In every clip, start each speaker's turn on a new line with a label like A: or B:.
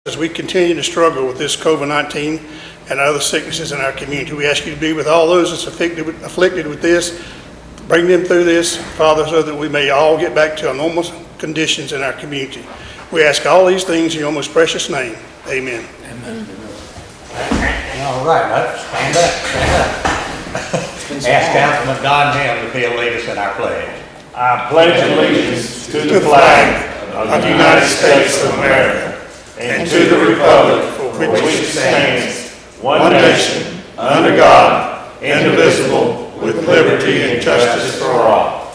A: As we continue to struggle with this COVID-19 and other sicknesses in our community, we ask you to be with all those that's afflicted with this, bring them through this, Father, so that we may all get back to our normal conditions in our community. We ask all these things in your most precious name. Amen.
B: Amen. All right, let's stand up. Ask Councilman Don Helms if he'll lead us in our pledge.
C: I pledge allegiance to the flag of the United States of America and to the republic for which it stands, one nation, under God, indivisible, with liberty and justice for all.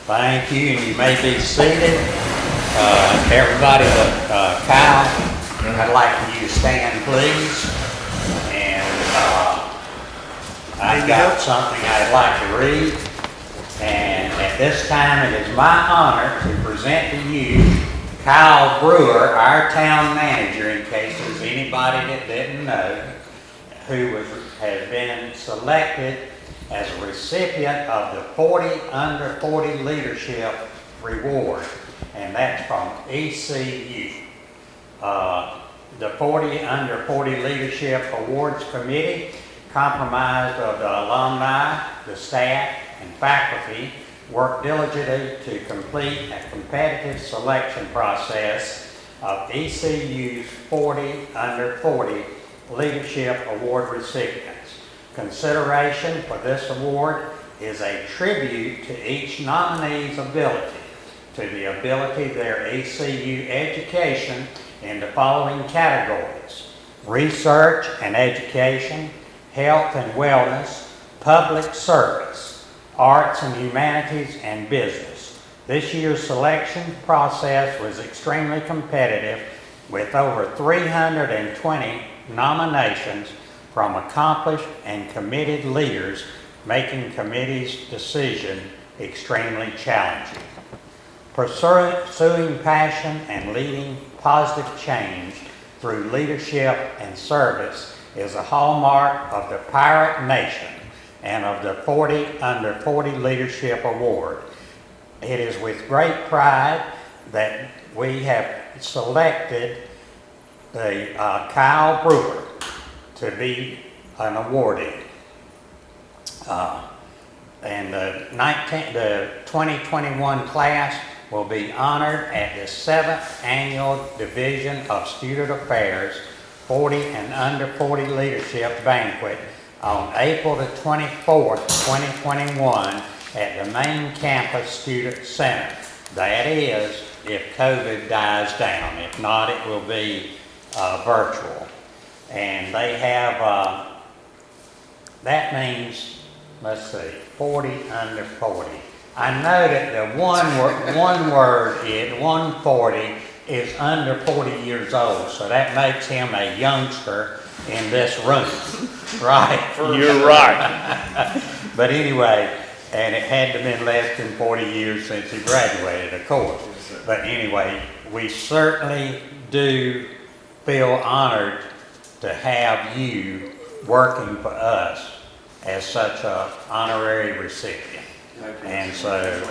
B: Thank you, and you may be seated. Everybody but Kyle, I'd like for you to stand, please. And I've got something I'd like to read. And at this time, it is my honor to present to you Kyle Brewer, our town manager, in case there's anybody that didn't know, who has been selected as a recipient of the 40 Under 40 Leadership Reward, and that's from ECU. The 40 Under 40 Leadership Awards Committee, comprised of the alumni, the staff, and faculty, worked diligently to complete a competitive selection process of ECU's 40 Under 40 Leadership Award recipients. Consideration for this award is a tribute to each nominee's ability, to the ability of their ECU education in the following categories: research and education, health and wellness, public service, arts and humanities, and business. This year's selection process was extremely competitive, with over 320 nominations from accomplished and committed leaders, making committee's decision extremely challenging. Pursuing passion and leading positive change through leadership and service is a hallmark of the Pirate Nation and of the 40 Under 40 Leadership Award. It is with great pride that we have selected the Kyle Brewer to be an awardee. And the 2021 class will be honored at the 7th Annual Division of Student Affairs 40 and Under 40 Leadership Banquet on April the 24th, 2021 at the main campus student center. That is, if COVID dies down. If not, it will be virtual. And they have, that means, let's see, 40 under 40. I know that the one word is 140 is under 40 years old, so that makes him a youngster in this room, right?
C: You're right.
B: But anyway, and it had to have been less than 40 years since he graduated, of course. But anyway, we certainly do feel honored to have you working for us as such an honorary recipient. And so,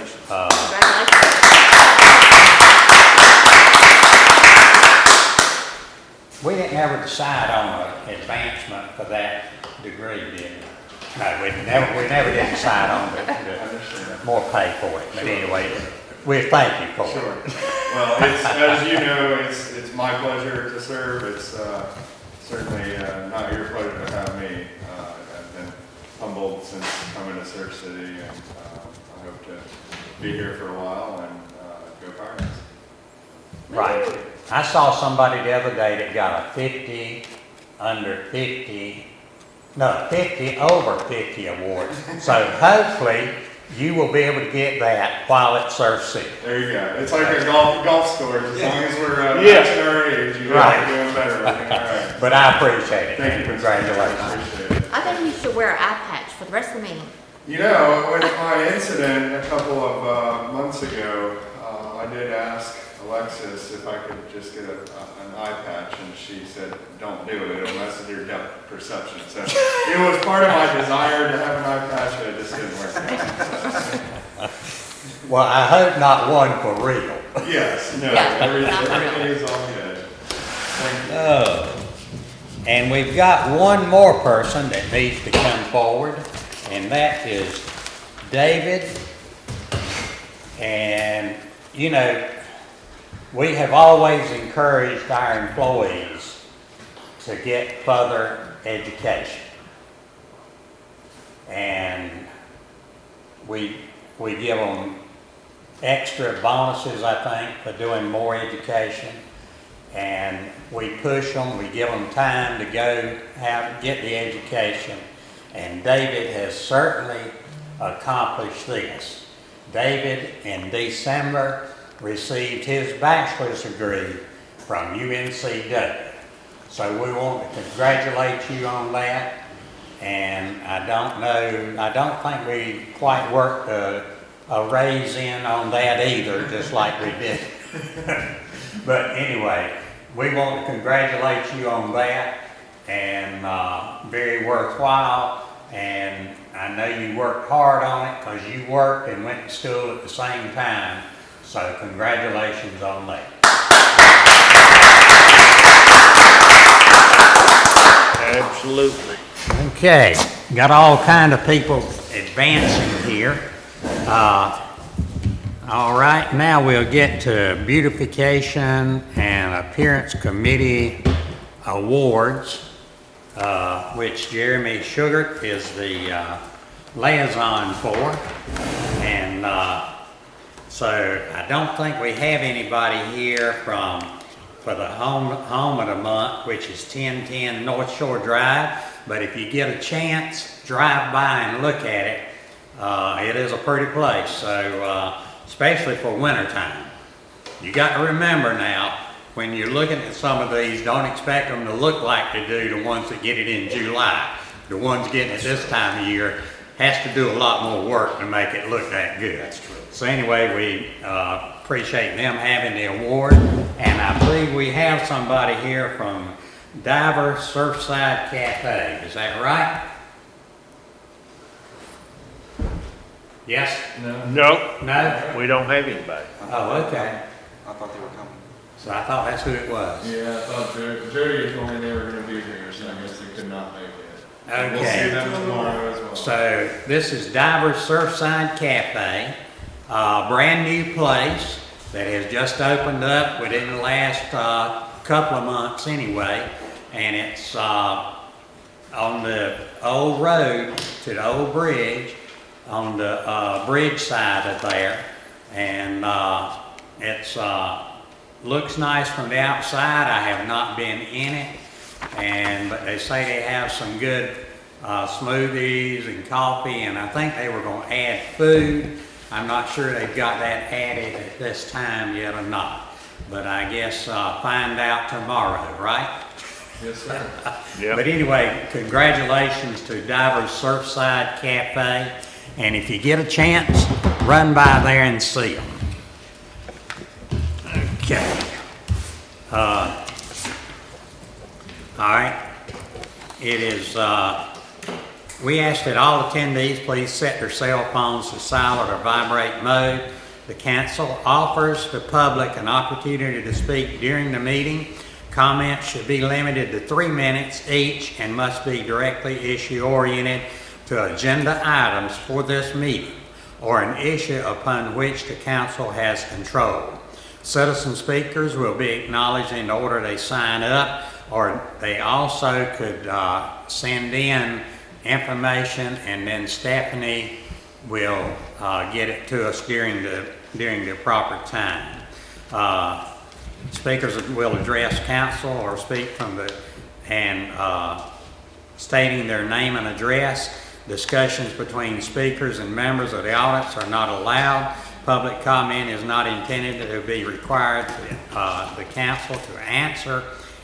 B: we didn't ever decide on an advancement for that degree, did we? No, we never did decide on the more pay for it. But anyway, we thank you for
D: Sure.
B: it.
D: Well, as you know, it's my pleasure to serve. It's certainly not your pleasure to have me. I've been humbled since coming to Surf City, and I hope to be here for a while and go Pirates.
B: Right. I saw somebody the other day that got a 50 under 50, no, 50 over 50 award. So hopefully you will be able to get that while at Surf City.
D: There you go. It's like a golf score. As long as we're matching our age, you're doing better. All right.
B: But I appreciate it.
D: Thank you.
B: Congratulations.
D: I appreciate it.
E: I think you should wear an eye patch for the rest of the meeting.
D: You know, with my incident a couple of months ago, I did ask Alexis if I could just get an eye patch, and she said, "Don't do it, it'll mess with your depth perception." So it was part of my desire to have an eye patch, but it just didn't work out.
B: Well, I hope not one for real.
D: Yes, no,
E: Yeah,
D: everything is all good. Thank you.
B: And we've got one more person that needs to come forward, and that is David. And, you know, we have always encouraged our employees to get further education. And we give them extra bonuses, I think, for doing more education. And we push them, we give them time to go get the education. And David has certainly accomplished this. David, in December, received his bachelor's degree from UNCW. So we want to congratulate you on that. And I don't think we quite worked a raise in on that either, just like we did. But anyway, we want to congratulate you on that, and very worthwhile. And I know you worked hard on it because you worked and went to school at the same time. So congratulations on that.
C: Absolutely.
B: Okay, got all kind of people advancing here. All right, now we'll get to beautification and appearance committee awards, which Jeremy Shugarts is the liaison for. And so I don't think we have anybody here for the home of the month, which is 1010 North Shore Drive. But if you get a chance, drive by and look at it. It is a pretty place, so especially for wintertime. You got to remember now, when you're looking at some of these, don't expect them to look like they do the ones that get it in July. The ones getting it this time of year has to do a lot more work to make it look that good. That's true. So anyway, we appreciate them having the award, and I believe we have somebody here from Diver Surfside Cafe. Is that right? Yes?
C: No,
B: No?
C: we don't have anybody.
B: Oh, okay.
F: I thought they were coming.
B: So I thought that's who it was.
D: Yeah, I thought Jody told me they were gonna be here, so I guess they could not make it.
B: Okay.
D: We'll see them tomorrow as well.
B: So this is Diver Surfside Cafe, a brand new place that has just opened up within the last couple of months anyway. And it's on the old road to the old bridge, on the bridge side of there. And it's looks nice from the outside. I have not been in it, but they say they have some good smoothies and coffee, and I think they were going to add food. I'm not sure they've got that added at this time yet or not, but I guess find out tomorrow, right?
D: Yes, sir.
C: Yep.
B: But anyway, congratulations to Divers Surfside Cafe, and if you get a chance, run by there and see them. Okay. All right. It is, we ask that all attendees please set their cell phones to silent or vibrate mode. The council offers the public an opportunity to speak during the meeting. Comments should be limited to 3 minutes each and must be directly issue-oriented to agenda items for this meeting or an issue upon which the council has control. Citizen speakers will be acknowledged in the order they sign up, or they also could send in information, and then Stephanie will get it to us during the proper time. Speakers will address council or speak from stating their name and address. Discussions between speakers and members of the audience are not allowed. Public comment is not intended to be required the council to answer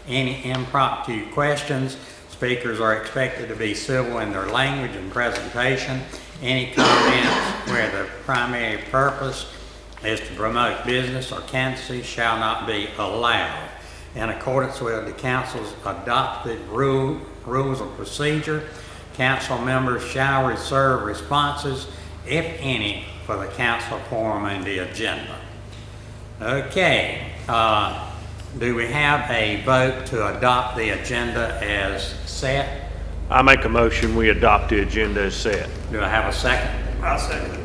B: any impromptu questions. Speakers are expected to be civil in their language and presentation. Any comments where the primary purpose is to promote business or candidacy shall not be allowed. In accordance with the council's adopted rules of procedure, council members shall reserve responses, if any, for the council forum and the agenda. Okay, do we have a vote to adopt the agenda as set?
C: I make a motion, we adopt the agenda as set.
B: Do I have a second?
A: I'll second.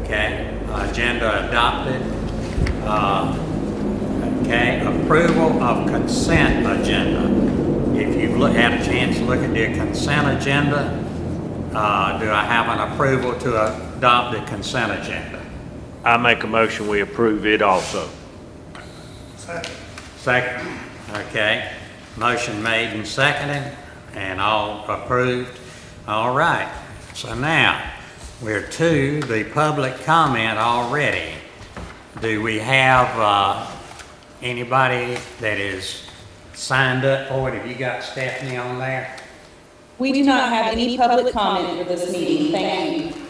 B: Okay, agenda adopted. Okay, approval of consent agenda. If you've had a chance to look at the consent agenda, do I have an approval to adopt the consent agenda?
C: I make a motion, we approve it also.
A: Second.
B: Second. Okay, motion made and seconded and all approved. All right, so now we're to the public comment already. Do we have anybody that is signed up for it? Have you got Stephanie on there?
F: We do not have any public comment for this meeting, thank you.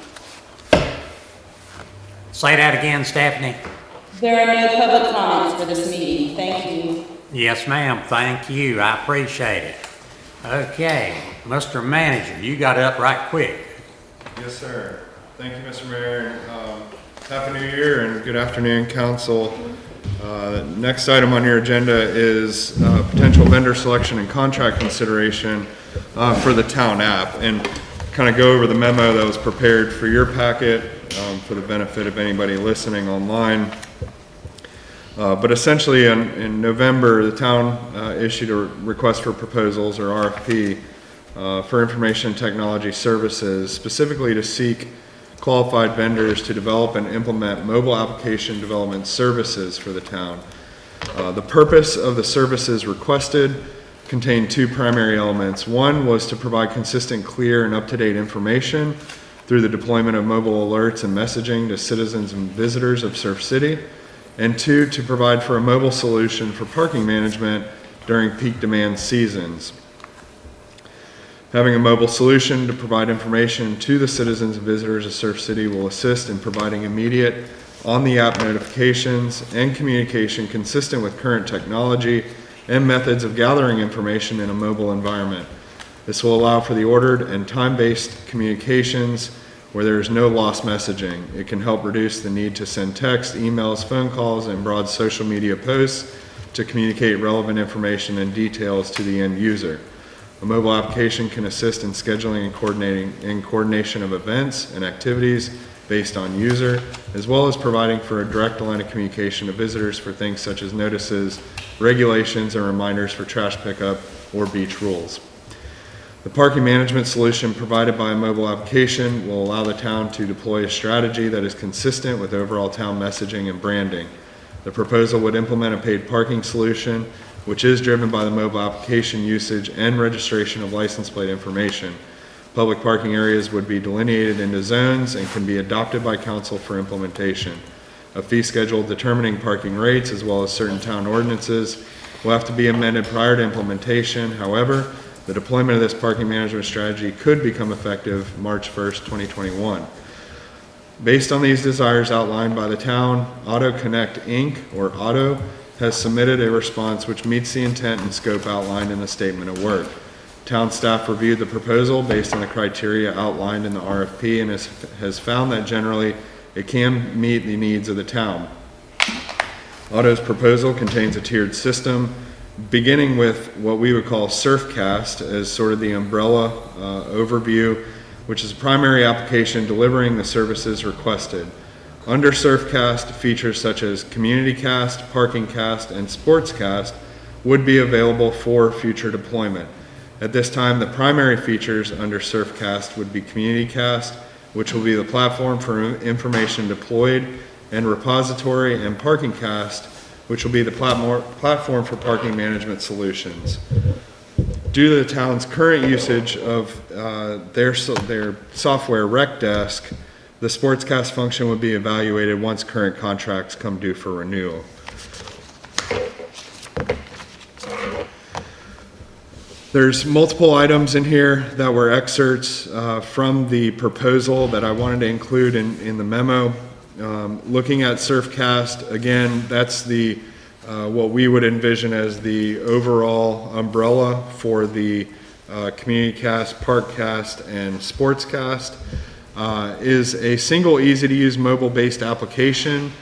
B: Say that again, Stephanie.
F: There are no public comments for this meeting, thank you.
B: Yes, ma'am, thank you, I appreciate it. Okay, Mr. Manager, you got up right quick.
D: Yes, sir. Thank you, Mr. Mayor. Happy New Year and good afternoon, council. Next item on your agenda is potential vendor selection and contract consideration for the town app, and kind of go over the memo that was prepared for your packet for the benefit of anybody listening online. But essentially in November, the town issued a request for proposals, or RFP, for information technology services, specifically to seek qualified vendors to develop and implement mobile application development services for the town. The purpose of the services requested contained two primary elements. One was to provide consistent, clear, and up-to-date information through the deployment of mobile alerts and messaging to citizens and visitors of Surf City. And two, to provide for a mobile solution for parking management during peak demand seasons. Having a mobile solution to provide information to the citizens and visitors of Surf City will assist in providing immediate on-the-app notifications and communication consistent with current technology and methods of gathering information in a mobile environment. This will allow for the ordered and time-based communications where there is no lost messaging. It can help reduce the need to send text, emails, phone calls, and broad social media posts to communicate relevant information and details to the end user. A mobile application can assist in scheduling and coordination of events and activities based on user, as well as providing for a direct line of communication to visitors for things such as notices, regulations, and reminders for trash pickup or beach rules. The parking management solution provided by a mobile application will allow the town to deploy a strategy that is consistent with overall town messaging and branding. The proposal would implement a paid parking solution, which is driven by the mobile application usage and registration of license plate information. Public parking areas would be delineated into zones and can be adopted by council for implementation. A fee schedule determining parking rates, as well as certain town ordinances, will have to be amended prior to implementation. However, the deployment of this parking management strategy could become effective March 1st, 2021. Based on these desires outlined by the town, Auto Connect Inc., or Auto, has submitted a response which meets the intent and scope outlined in the statement of work. Town staff reviewed the proposal based on the criteria outlined in the RFP and has found that generally it can meet the needs of the town. Auto's proposal contains a tiered system, beginning with what we would call Surfcast as sort of the umbrella overview, which is a primary application delivering the services requested. Under Surfcast, features such as CommunityCast, ParkingCast, and SportsCast would be available for future deployment. At this time, the primary features under Surfcast would be CommunityCast, which will be the platform for information deployed and repository, and ParkingCast, which will be the platform for parking management solutions. Due to the town's current usage of their software RecDesk, the SportsCast function would be evaluated once current contracts come due for renewal. There's multiple items in here that were excerpts from the proposal that I wanted to include in the memo. Looking at Surfcast, again, that's the what we would envision as the overall umbrella for the CommunityCast, ParkCast, and SportsCast. Is a single easy-to-use mobile-based application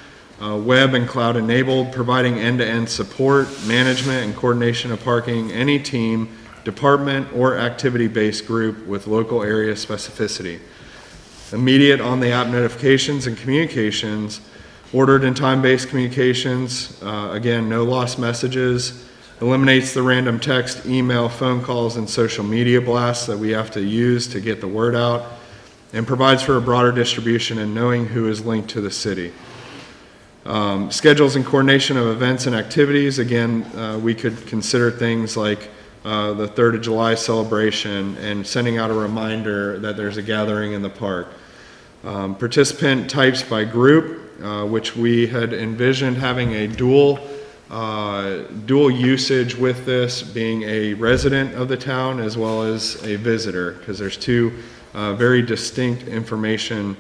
G: web and cloud enabled, providing end-to-end support, management, and coordination of parking, any team, department, or activity-based group with local area specificity. Immediate on-the-app notifications and communications, ordered and time-based communications, again, no lost messages, eliminates the random text, email, phone calls, and social media blasts that we have to use to get the word out, and provides for a broader distribution and knowing who is linked to the city. Schedules and coordination of events and activities, again, we could consider things like the 3rd of July celebration and sending out a reminder that there's a gathering in the park. Participant types by group, which we had envisioned having a dual usage with this, being a resident of the town as well as a visitor, because there's two very distinct information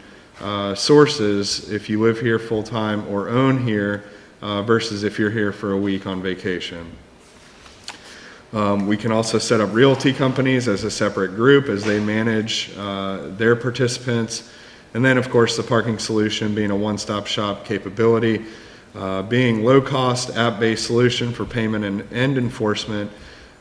G: sources if you live here full-time or own here versus if you're here for a week on vacation. We can also set up realty companies as a separate group as they manage their participants. And then, of course, the parking solution being a one-stop shop capability, being low-cost app-based solution for payment and enforcement,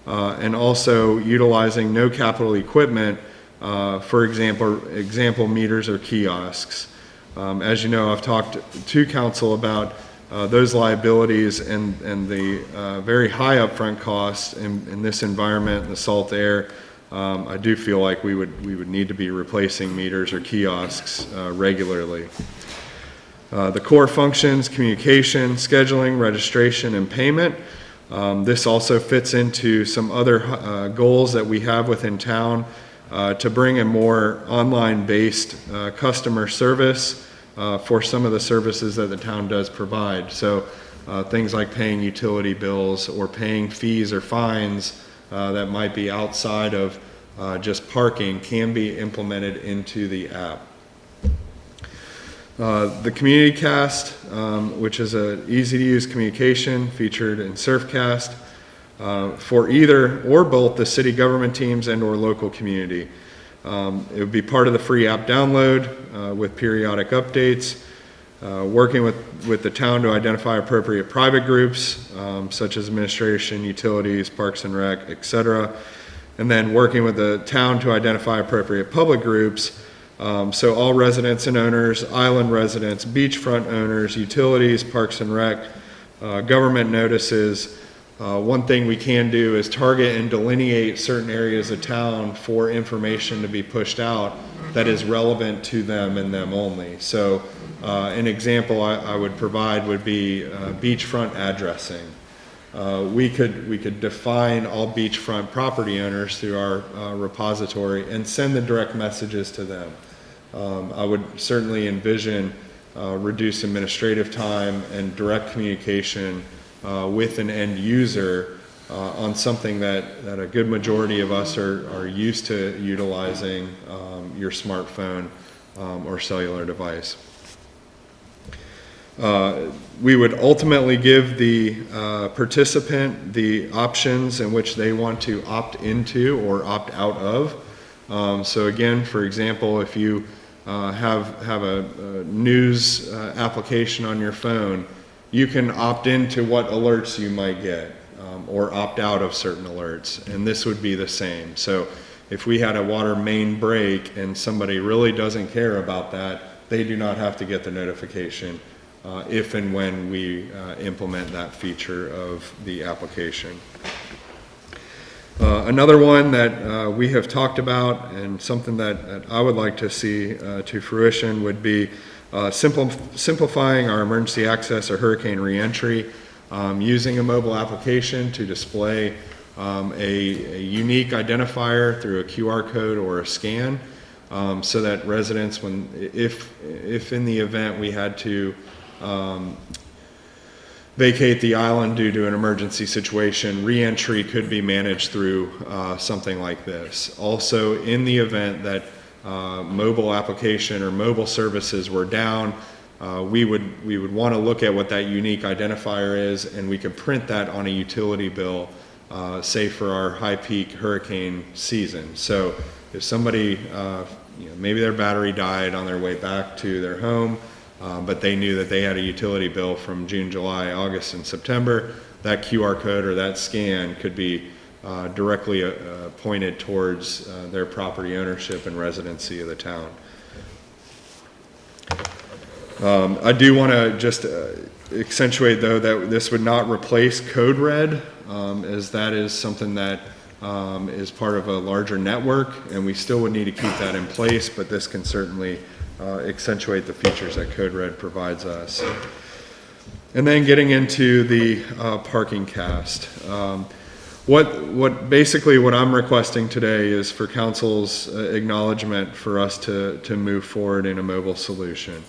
G: and also utilizing no capital equipment, for example meters or kiosks. As you know, I've talked to council about those liabilities and the very high upfront costs in this environment, the salt air. I do feel like we would need to be replacing meters or kiosks regularly. The core functions, communication, scheduling, registration, and payment. This also fits into some other goals that we have within town to bring a more online-based customer service for some of the services that the town does provide. So things like paying utility bills or paying fees or fines that might be outside of just parking can be implemented into the app. The Community Cast, which is an easy-to-use communication featured in Surfcast for either or both the city government teams and or local community. It would be part of the free app download with periodic updates, working with the town to identify appropriate private groups, such as administration, utilities, parks and rec, etc. And then working with the town to identify appropriate public groups, so all residents and owners, island residents, beachfront owners, utilities, parks and rec, government notices. One thing we can do is target and delineate certain areas of town for information to be pushed out that is relevant to them and them only. So an example I would provide would be beachfront addressing. We could define all beachfront property owners through our repository and send the direct messages to them. I would certainly envision reduced administrative time and direct communication with an end user on something that a good majority of us are used to utilizing, your smartphone or cellular device. We would ultimately give the participant the options in which they want to opt into or opt out of. So again, for example, if you have a news application on your phone, you can opt into what alerts you might get or opt out of certain alerts, and this would be the same. So if we had a water main break and somebody really doesn't care about that, they do not have to get the notification if and when we implement that feature of the application. Another one that we have talked about and something that I would like to see to fruition would be simplifying our emergency access or hurricane reentry, using a mobile application to display a unique identifier through a QR code or a scan, so that residents, if in the event we had to vacate the island due to an emergency situation, reentry could be managed through something like this. Also, in the event that mobile application or mobile services were down, we would want to look at what that unique identifier is, and we could print that on a utility bill, say for our high peak hurricane season. So if somebody, maybe their battery died on their way back to their home, but they knew that they had a utility bill from June, July, August, and September. That QR code or that scan could be directly pointed towards their property ownership and residency of the town. I do want to just accentuate, though, that this would not replace Code Red, as that is something that is part of a larger network, and we still would need to keep that in place, but this can certainly accentuate the features that Code Red provides us. And then getting into the parking cast. Basically what I'm requesting today is for council's acknowledgement for us to move forward in a mobile solution.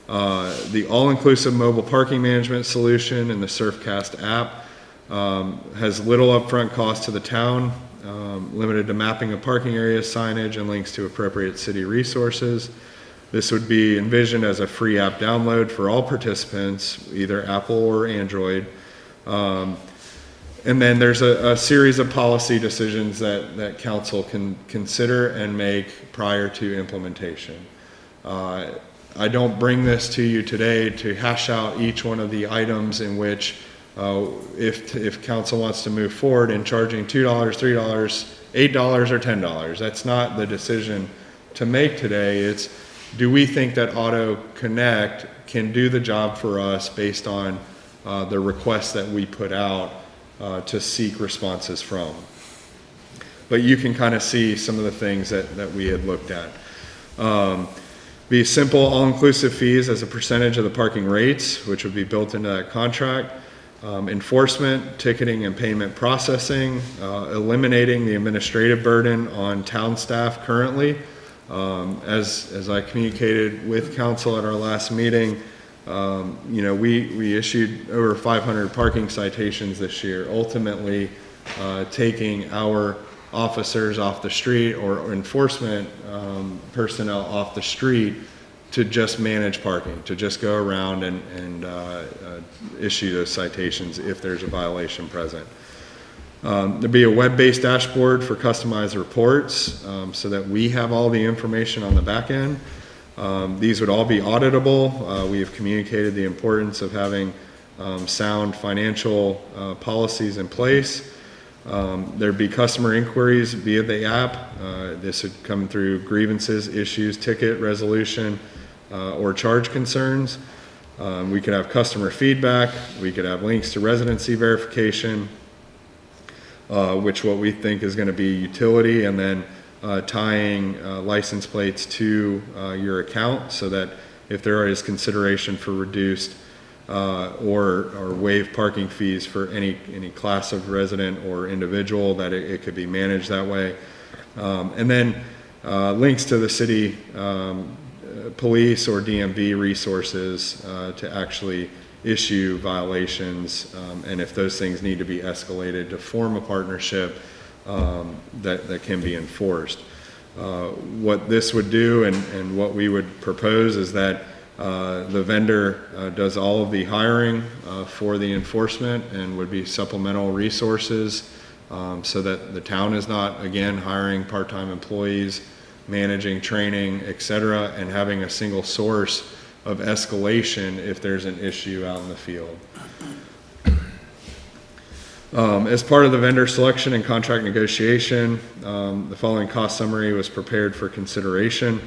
G: The all-inclusive mobile parking management solution and the SurfCast app has little upfront cost to the town, limited to mapping of parking areas, signage, and links to appropriate city resources. This would be envisioned as a free app download for all participants, either Apple or Android. And then there's a series of policy decisions that council can consider and make prior to implementation. I don't bring this to you today to hash out each one of the items in which if council wants to move forward in charging $2, $3, $8, or $10. That's not the decision to make today. It's, do we think that Auto Connect can do the job for us based on the requests that we put out to seek responses from? But you can kind of see some of the things that we had looked at. Be simple, all-inclusive fees as a percentage of the parking rates, which would be built into that contract. Enforcement, ticketing, and payment processing, eliminating the administrative burden on town staff currently. As I communicated with council at our last meeting, we issued over 500 parking citations this year, ultimately taking our officers off the street or enforcement personnel off the street to just manage parking, to just go around and issue those citations if there's a violation present. There'd be a web-based dashboard for customized reports so that we have all the information on the back end. These would all be auditable. We have communicated the importance of having sound financial policies in place. There'd be customer inquiries via the app. This would come through grievances, issues, ticket resolution, or charge concerns. We could have customer feedback. We could have links to residency verification, which what we think is going to be utility, and then tying license plates to your account so that if there is consideration for reduced or waive parking fees for any class of resident or individual, that it could be managed that way. And then links to the city police or DMV resources to actually issue violations, and if those things need to be escalated to form a partnership that can be enforced. What this would do and what we would propose is that the vendor does all of the hiring for the enforcement and would be supplemental resources so that the town is not, again, hiring part-time employees, managing, training, etc., and having a single source of escalation if there's an issue out in the field. As part of the vendor selection and contract negotiation, the following cost summary was prepared for consideration.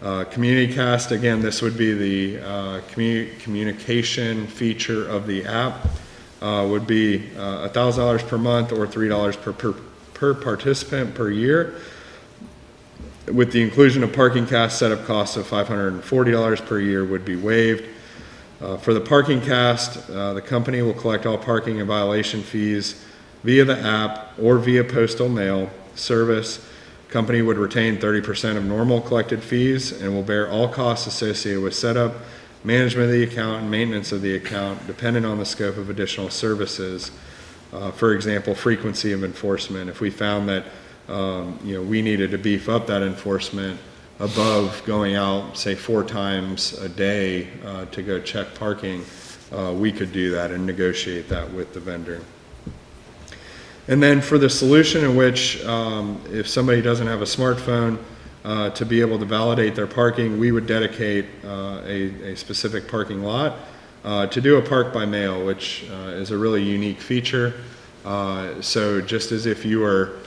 G: CommuniCast, again, this would be the communication feature of the app, would be $1,000 per month or $3 per participant per year, with the inclusion of parking cast setup costs of $540 per year would be waived. For the parking cast, the company will collect all parking and violation fees via the app or via postal mail service. Company would retain 30% of normal collected fees and will bear all costs associated with setup, management of the account, and maintenance of the account, depending on the scope of additional services. For example, frequency of enforcement. If we found that we needed to beef up that enforcement above going out, say, 4 times a day to go check parking, we could do that and negotiate that with the vendor. And then for the solution in which if somebody doesn't have a smartphone, to be able to validate their parking, we would dedicate a specific parking lot to do a park by mail, which is a really unique feature. So just as if you were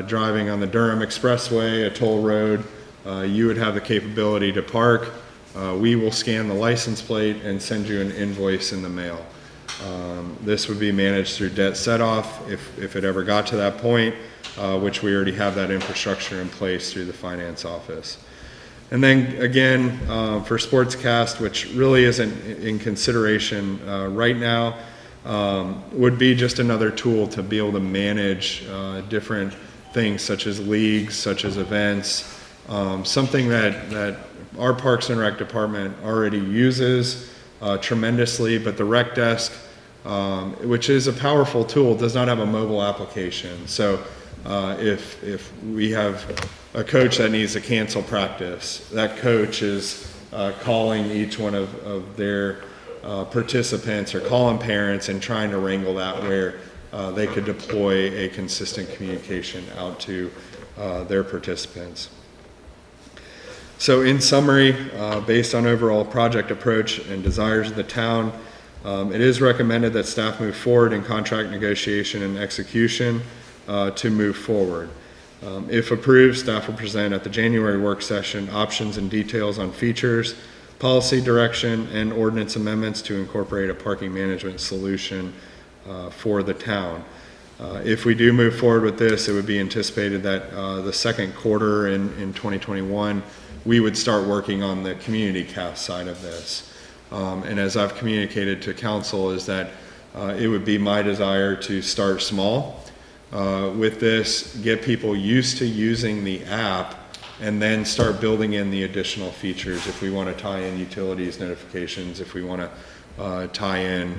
G: driving on the Durham Expressway, a toll road, you would have the capability to park. We will scan the license plate and send you an invoice in the mail. This would be managed through debt set-off if it ever got to that point, which we already have that infrastructure in place through the finance office. And then again, for Sportscast, which really isn't in consideration right now, would be just another tool to be able to manage different things such as leagues, such as events, something that our Parks and Rec department already uses tremendously, but the rec desk, which is a powerful tool, does not have a mobile application. So if we have a coach that needs to cancel practice, that coach is calling each one of their participants or calling parents and trying to wrangle that where they could deploy a consistent communication out to their participants. So in summary, based on overall project approach and desires of the town, it is recommended that staff move forward in contract negotiation and execution to move forward. If approved, staff will present at the January work session options and details on features, policy direction, and ordinance amendments to incorporate a parking management solution for the town. If we do move forward with this, it would be anticipated that the second quarter in 2021, we would start working on the community cast side of this. And as I've communicated to council is that it would be my desire to start small with this, get people used to using the app, and then start building in the additional features if we want to tie in utilities notifications, if we want to tie in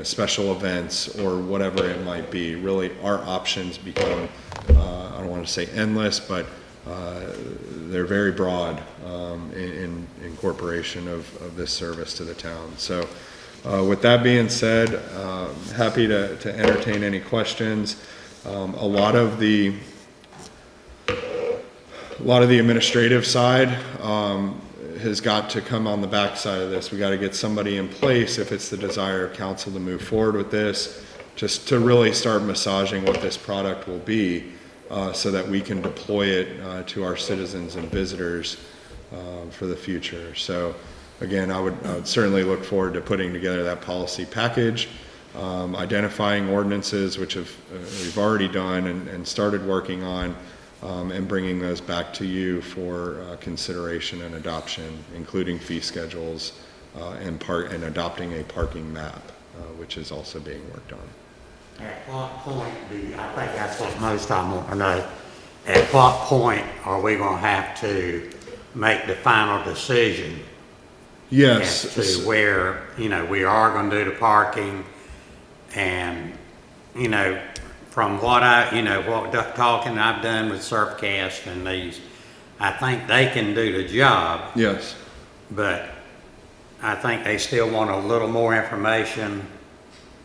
G: special events or whatever it might be. Really, our options become, I don't want to say endless, but they're very broad in incorporation of this service to the town. So with that being said, happy to entertain any questions. A lot of the administrative side has got to come on the back side of this. We got to get somebody in place if it's the desire of council to move forward with this, just to really start massaging what this product will be, so that we can deploy it to our citizens and visitors for the future. So again, I would certainly look forward to putting together that policy package, identifying ordinances, which we've already done and started working on, and bringing those back to you for consideration and adoption, including fee schedules and adopting a parking map, which is also being worked on.
B: At what point I think that's what most of them want to know, at what point are we going to have to make the final decision?
G: Yes.
B: As to where, we are going to do the parking, and, from what what talking I've done with Surfcast and these, I think they can do the job.
G: Yes.
B: But I think they still want a little more information,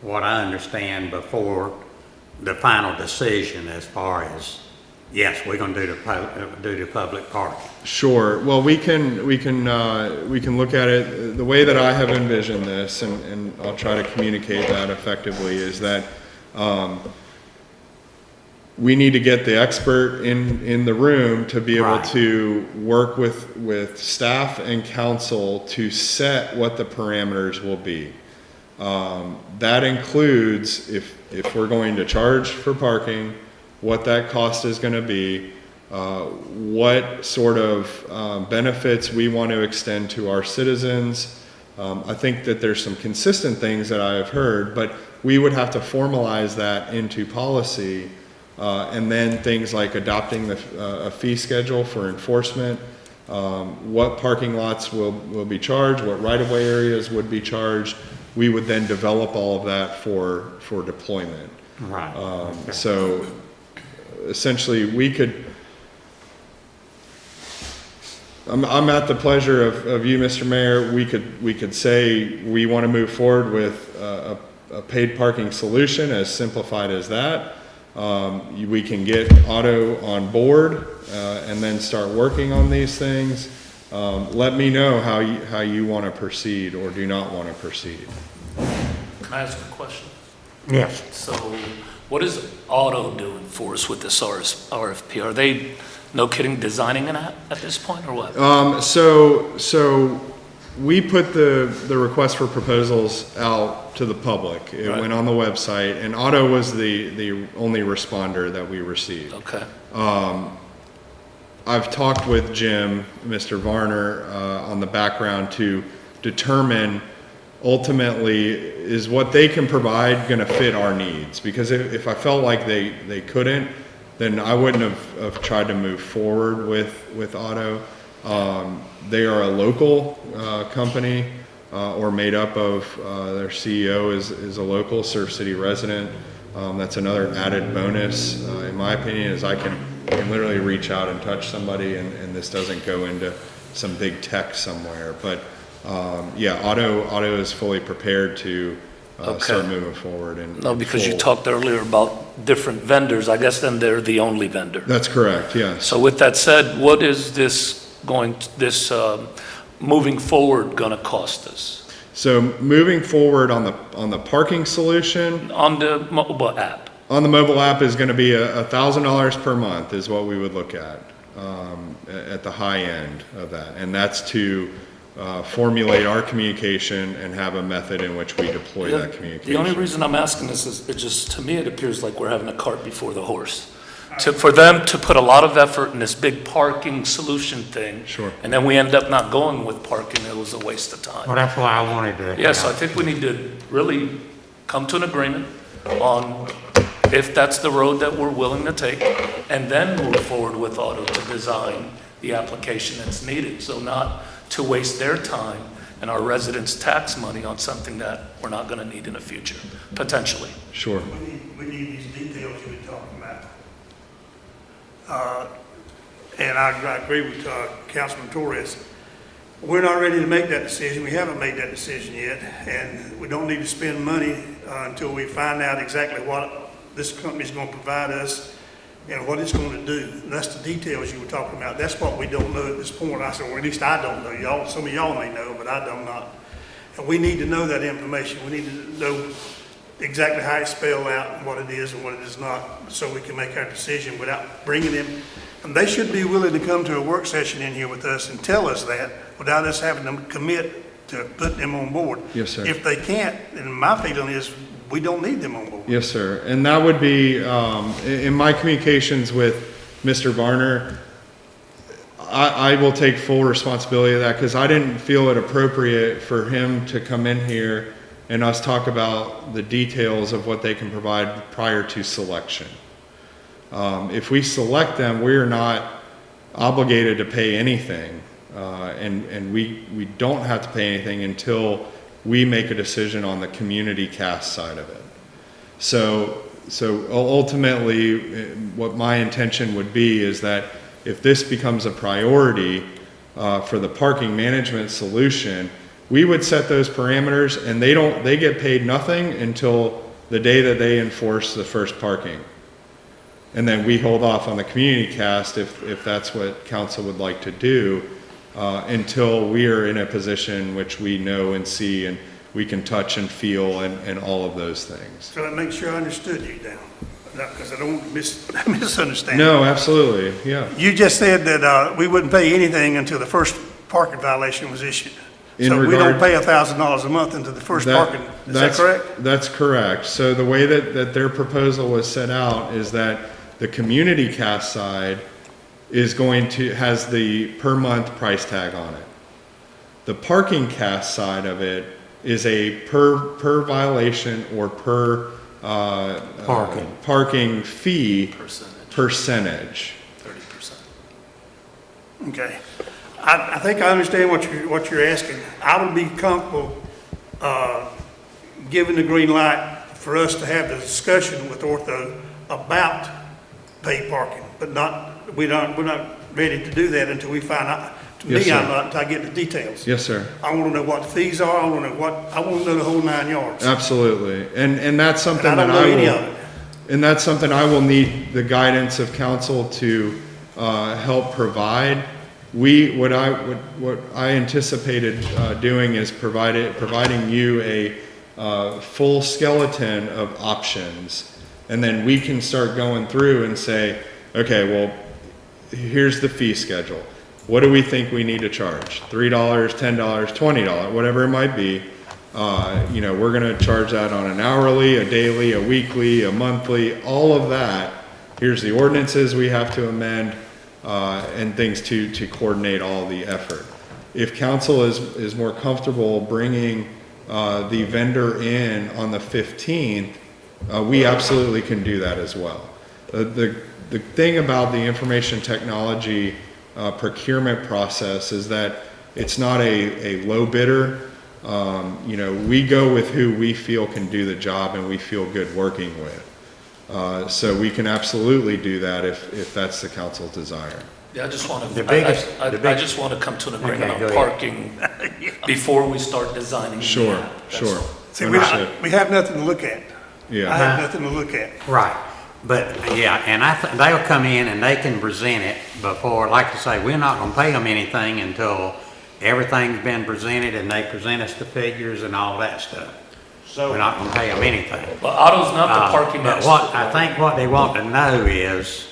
B: what I understand, before the final decision as far as, yes, we're going to do the public parking.
G: Sure. Well, we can look at it the way that I have envisioned this, and I'll try to communicate that effectively, is that we need to get the expert in the room to be able
B: Right.
G: to work with staff and council to set what the parameters will be. That includes if we're going to charge for parking, what that cost is going to be, what sort of benefits we want to extend to our citizens. I think that there's some consistent things that I have heard, but we would have to formalize that into policy, and then things like adopting a fee schedule for enforcement, what parking lots will be charged, what right-of-way areas would be charged. We would then develop all of that for deployment.
B: Right. Okay.
G: So essentially I'm at the pleasure of you, Mr. Mayor. We could say we want to move forward with a paid parking solution as simplified as that. We can get auto on board and then start working on these things, let me know how you want to proceed or do not want to proceed.
H: Can I ask a question?
B: Yes.
H: So what is Auto doing for us with this RFP? Are they, no kidding, designing an app at this point or what?
G: So we put the request for proposals out to the public. It
H: Right.
G: went on the website, and Auto was the only responder that we received.
H: Okay.
G: I've talked with Jim, Mr. Varner, on the background to determine ultimately is what they can provide going to fit our needs. Because if I felt like they couldn't, then I wouldn't have tried to move forward with Auto. They are a local company, or made up of their CEO is a local Surf City resident. That's another added bonus, in my opinion, is I can literally reach out and touch somebody, and this doesn't go into some big tech somewhere. But yeah, Auto is fully prepared to start moving forward.
H: No, because you talked earlier about different vendors. I guess then they're the only vendor.
G: That's correct, yes.
H: So with that said, what is this moving forward gonna cost us?
G: So moving forward on the parking solution,
H: On the mobile app?
G: on the mobile app is going to be $1,000 per month is what we would look at the high end of that. And that's to formulate our communication and have a method in which we deploy that communication.
H: The only reason I'm asking this is, it just, to me, it appears like we're having a cart before the horse. For them to put a lot of effort in this big parking solution thing.
G: Sure.
H: And then we end up not going with parking, it was a waste of time.
B: Well, that's why I wanted to.
H: Yes, I think we need to really come to an agreement on if that's the road that we're willing to take, and then move forward with Auto to design the application that's needed, so not to waste their time and our residents' tax money on something that we're not gonna need in the future, potentially.
G: Sure.
A: We need these details you were talking about. And I agree with Councilman Torres. We're not ready to make that decision. We haven't made that decision yet, and we don't need to spend money until we find out exactly what this company's going to provide us and what it's going to do. And that's the details you were talking about. That's what we don't know at this point. I said, well, at least I don't know. Y'all, some of y'all may know, but I do not. And we need to know that information. We need to know exactly how it's spelled out and what it is and what it is not, so we can make our decision without bringing them. And they should be willing to come to a work session in here with us and tell us that without us having them commit to putting them on board.
G: Yes, sir.
A: If they can't, then my feeling is we don't need them on board.
G: Yes, sir. And that would be, in my communications with Mr. Varner, I will take full responsibility of that, because I didn't feel it appropriate for him to come in here and us talk about the details of what they can provide prior to selection. If we select them, we are not obligated to pay anything, and we don't have to pay anything until we make a decision on the community cast side of it. So ultimately, what my intention would be is that if this becomes a priority for the parking management solution, we would set those parameters, and they get paid nothing until the day that they enforce the first parking. And then we hold off on the community cast if that's what council would like to do, until we are in a position which we know and see and we can touch and feel and all of those things.
A: So that makes sure I understood you now, because I don't misunderstand.
G: No, absolutely, yeah.
A: You just said that we wouldn't pay anything until the first parking violation was issued. So we don't pay $1,000 a month into the first parking, is that correct?
G: That's correct. So the way that their proposal was set out is that the community cast side is has the per month price tag on it. The parking cast side of it is a per violation or per parking fee percentage.
H: 30%.
A: Okay. I think I understand what you're asking. I would be comfortable giving the green light for us to have the discussion with Ortho about paid parking, but we're not ready to do that until we find out. To
G: Yes,
A: me,
G: sir.
A: I'm not, until I get the details.
G: Yes, sir.
A: I want to know what the fees are. I want to know the whole 9 yards.
G: Absolutely. And that's something
A: And I don't know any of it.
G: and that's something I will need the guidance of council to help provide, what I anticipated doing is providing you a full skeleton of options, and then we can start going through and say, okay, well, here's the fee schedule. What do we think we need to charge? $3, $10, $20, whatever it might be. We're going to charge that on an hourly, a daily, a weekly, a monthly, all of that. Here's the ordinances we have to amend, and things to coordinate all the effort. If council is more comfortable bringing the vendor in on the 15th, we absolutely can do that as well. The thing about the information technology procurement process is that it's not a low bidder. We go with who we feel can do the job and we feel good working with. So we can absolutely do that if that's the council's desire.
H: Yeah, I just want
B: The
H: to,
B: biggest-
H: I just want to come to an agreement
B: Okay,
H: on
B: go
H: parking before we start designing. the
G: Sure,
H: app. That's
G: sure.
H: all.
A: See,
G: Understood.
A: we have nothing to look at. I
G: Yeah,
A: have nothing to look at.
B: Right, but, yeah, and they'll come in and they can present it before, like I say, we're not gonna pay them anything until everything's been presented and they present us the figures and all that stuff. We're not gonna pay them anything.
H: But Otto's not the parking
B: But
H: expert.
B: I think what they want to know is,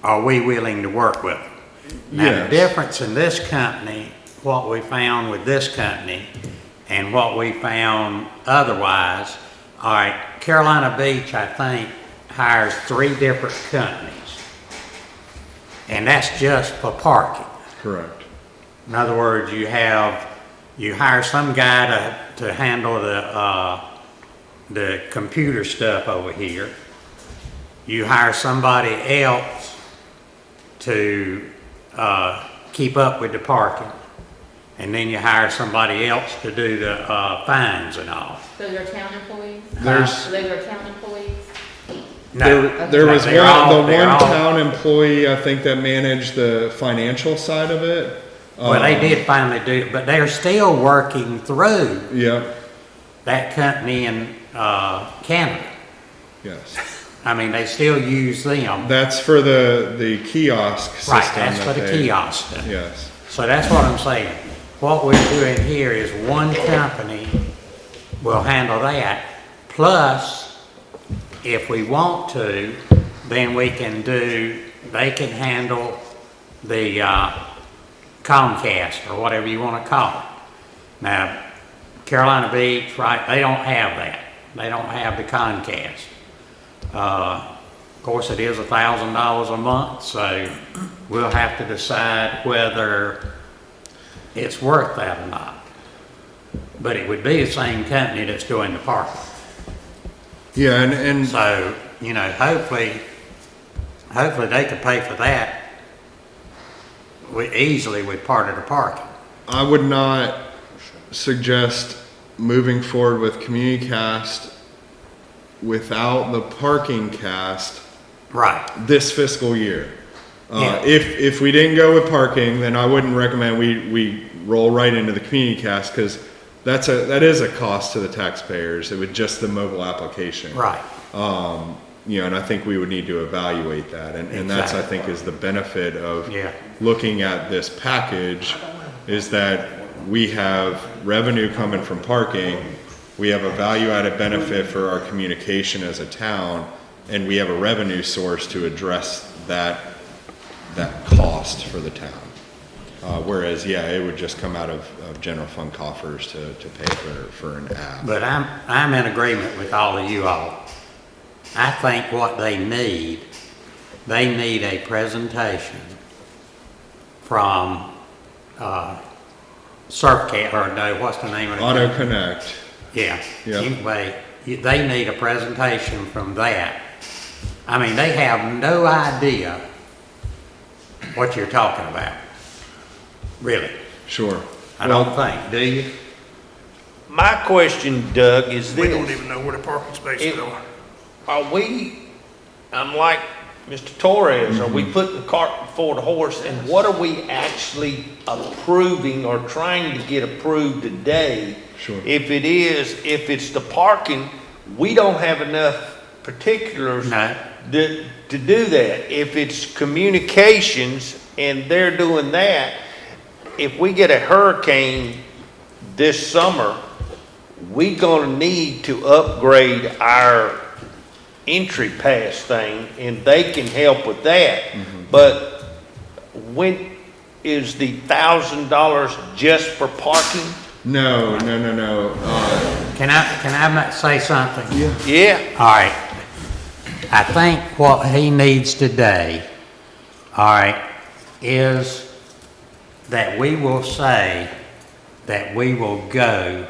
B: are we willing to work with them? Now, the
G: Yes.
B: difference in this company, what we found with this company, and what we found otherwise, all right, Carolina Beach, I think, hires 3 different companies. And that's just for parking.
G: correct.
B: In other words, you hire some guy to handle the computer stuff over here. You hire somebody else to keep up with the parking. And then you hire somebody else to do the fines and all.
E: Those are town employees?
G: There's-
E: So those are town employees?
B: No,
G: There was
B: they're all-
G: the
B: they're
G: one
B: all-
G: town employee, I think, that managed the financial side of it.
B: Well, they did finally do, but they're still working through
G: Yeah,
B: that company in Canada.
G: yes.
B: I mean, they still use them.
G: That's for the kiosk system.
B: Right, that's for
G: that
B: the
G: they-
B: kiosk stuff.
G: Yes,
B: So that's what I'm saying. What we're doing here is one company will handle that. Plus, if we want to, then they can handle the Comcast or whatever you want to call it. Now, Carolina Beach, right, they don't have that. They don't have the Comcast. Of course, it is $1,000 a month, so we'll have to decide whether it's worth that or not. But it would be the same company that's doing the parking.
G: yeah, and
B: So, hopefully they could pay for that easily with part of the parking.
G: I would not suggest moving forward with CommuniCast without the parking cast
B: Right.
G: this fiscal year.
B: Yeah.
G: If we didn't go with parking, then I wouldn't recommend we roll right into the CommuniCast, because that is a cost to the taxpayers with just the mobile application.
B: Right.
G: And I think we would need to evaluate that, and that's, I think, is the benefit of
B: Yeah.
G: looking at this package, is that we have revenue coming from parking, we have a value-added benefit for our communication as a town, and we have a revenue source to address that cost for the town. Whereas, it would just come out of general fund coffers to pay for an app.
B: But I'm in agreement with all of you all. I think what they need a presentation from Surfcat, or no, what's the name of it?
G: Auto Connect.
B: Yeah.
G: Yeah.
B: Anyway, they need a presentation from that. I mean, they have no idea what you're talking about. Really.
G: Sure.
B: I don't think, do you?
C: My question, Doug, is
A: We don't
C: this.
A: even know where the parking spaces
C: It-
A: are.
C: Are we, I'm like Mr. Torres, are we putting the cart before the horse? And what are we actually approving or trying to get approved today?
G: Sure.
C: If it's the parking, we don't have enough particulars.
B: No.
I: to do that. If it's communications and they're doing that, if we get a hurricane this summer, we gonna need to upgrade our entry pass thing, and they can help with that. But when is the $1,000 just for parking?
G: No.
B: Can I say something?
I: Yeah.
B: All right. I think what he needs today, all right, is that we will say that we will go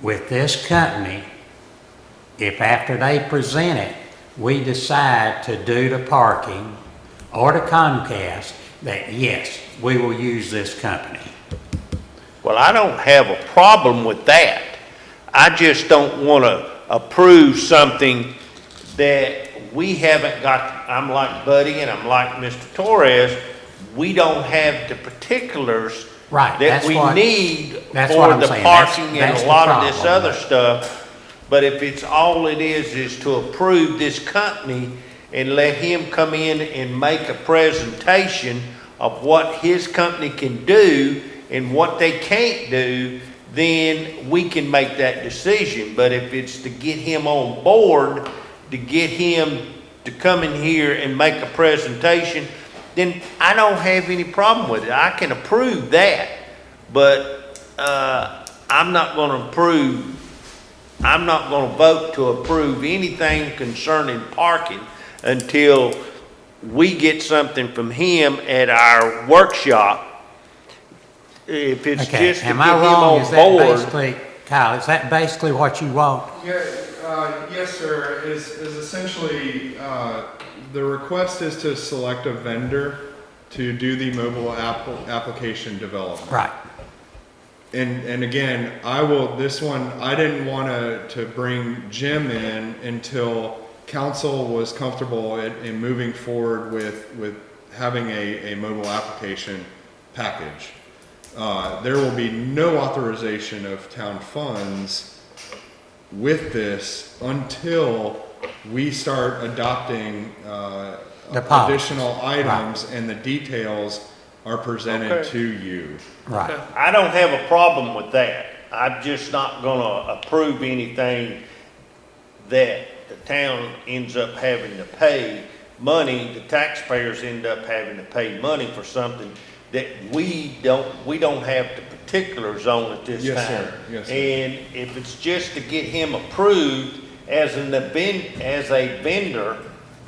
B: with this company if after they present it, we decide to do the parking or the Comcast, that yes, we will use this company.
I: Well, I don't have a problem with that. I just don't want to approve something that we haven't got. I'm like Buddy and I'm like Mr. Torres. We don't have the particulars
B: Right,
I: that
B: that's
I: we
B: what-
I: need
B: that's what
I: for
B: I'm
I: the
B: saying.
I: parking
B: That's
I: and a
B: the
I: lot of this
B: problem.
I: other stuff. But if it's all it is to approve this company and let him come in and make a presentation of what his company can do and what they can't do, then we can make that decision. But if it's to get him on board, to get him to come in here and make a presentation, then I don't have any problem with it. I can approve that, but I'm not going to vote to approve anything concerning parking until we get something from him at our workshop. If it's
B: Okay,
I: just to get
B: am
I: him
B: I wrong?
I: on
B: Is that
I: board.
B: basically, Kyle, is that basically what you want?
D: Yeah, yes, sir, is essentially,
G: The request is to select a vendor to do the mobile application development.
B: Right.
G: And again, this one, I didn't want to bring Jim in until council was comfortable in moving forward with having a mobile application package. There will be no authorization of town funds with this until we start adopting
B: The policy.
G: additional items and the details are presented
I: Okay.
G: to you.
B: Right.
I: I don't have a problem with that. I'm just not gonna approve anything that the town ends up having to pay money, the taxpayers end up having to pay money for something that we don't have the particulars on at this
G: Yes,
I: time.
G: sir. Yes, sir.
I: And if it's just to get him approved as a vendor,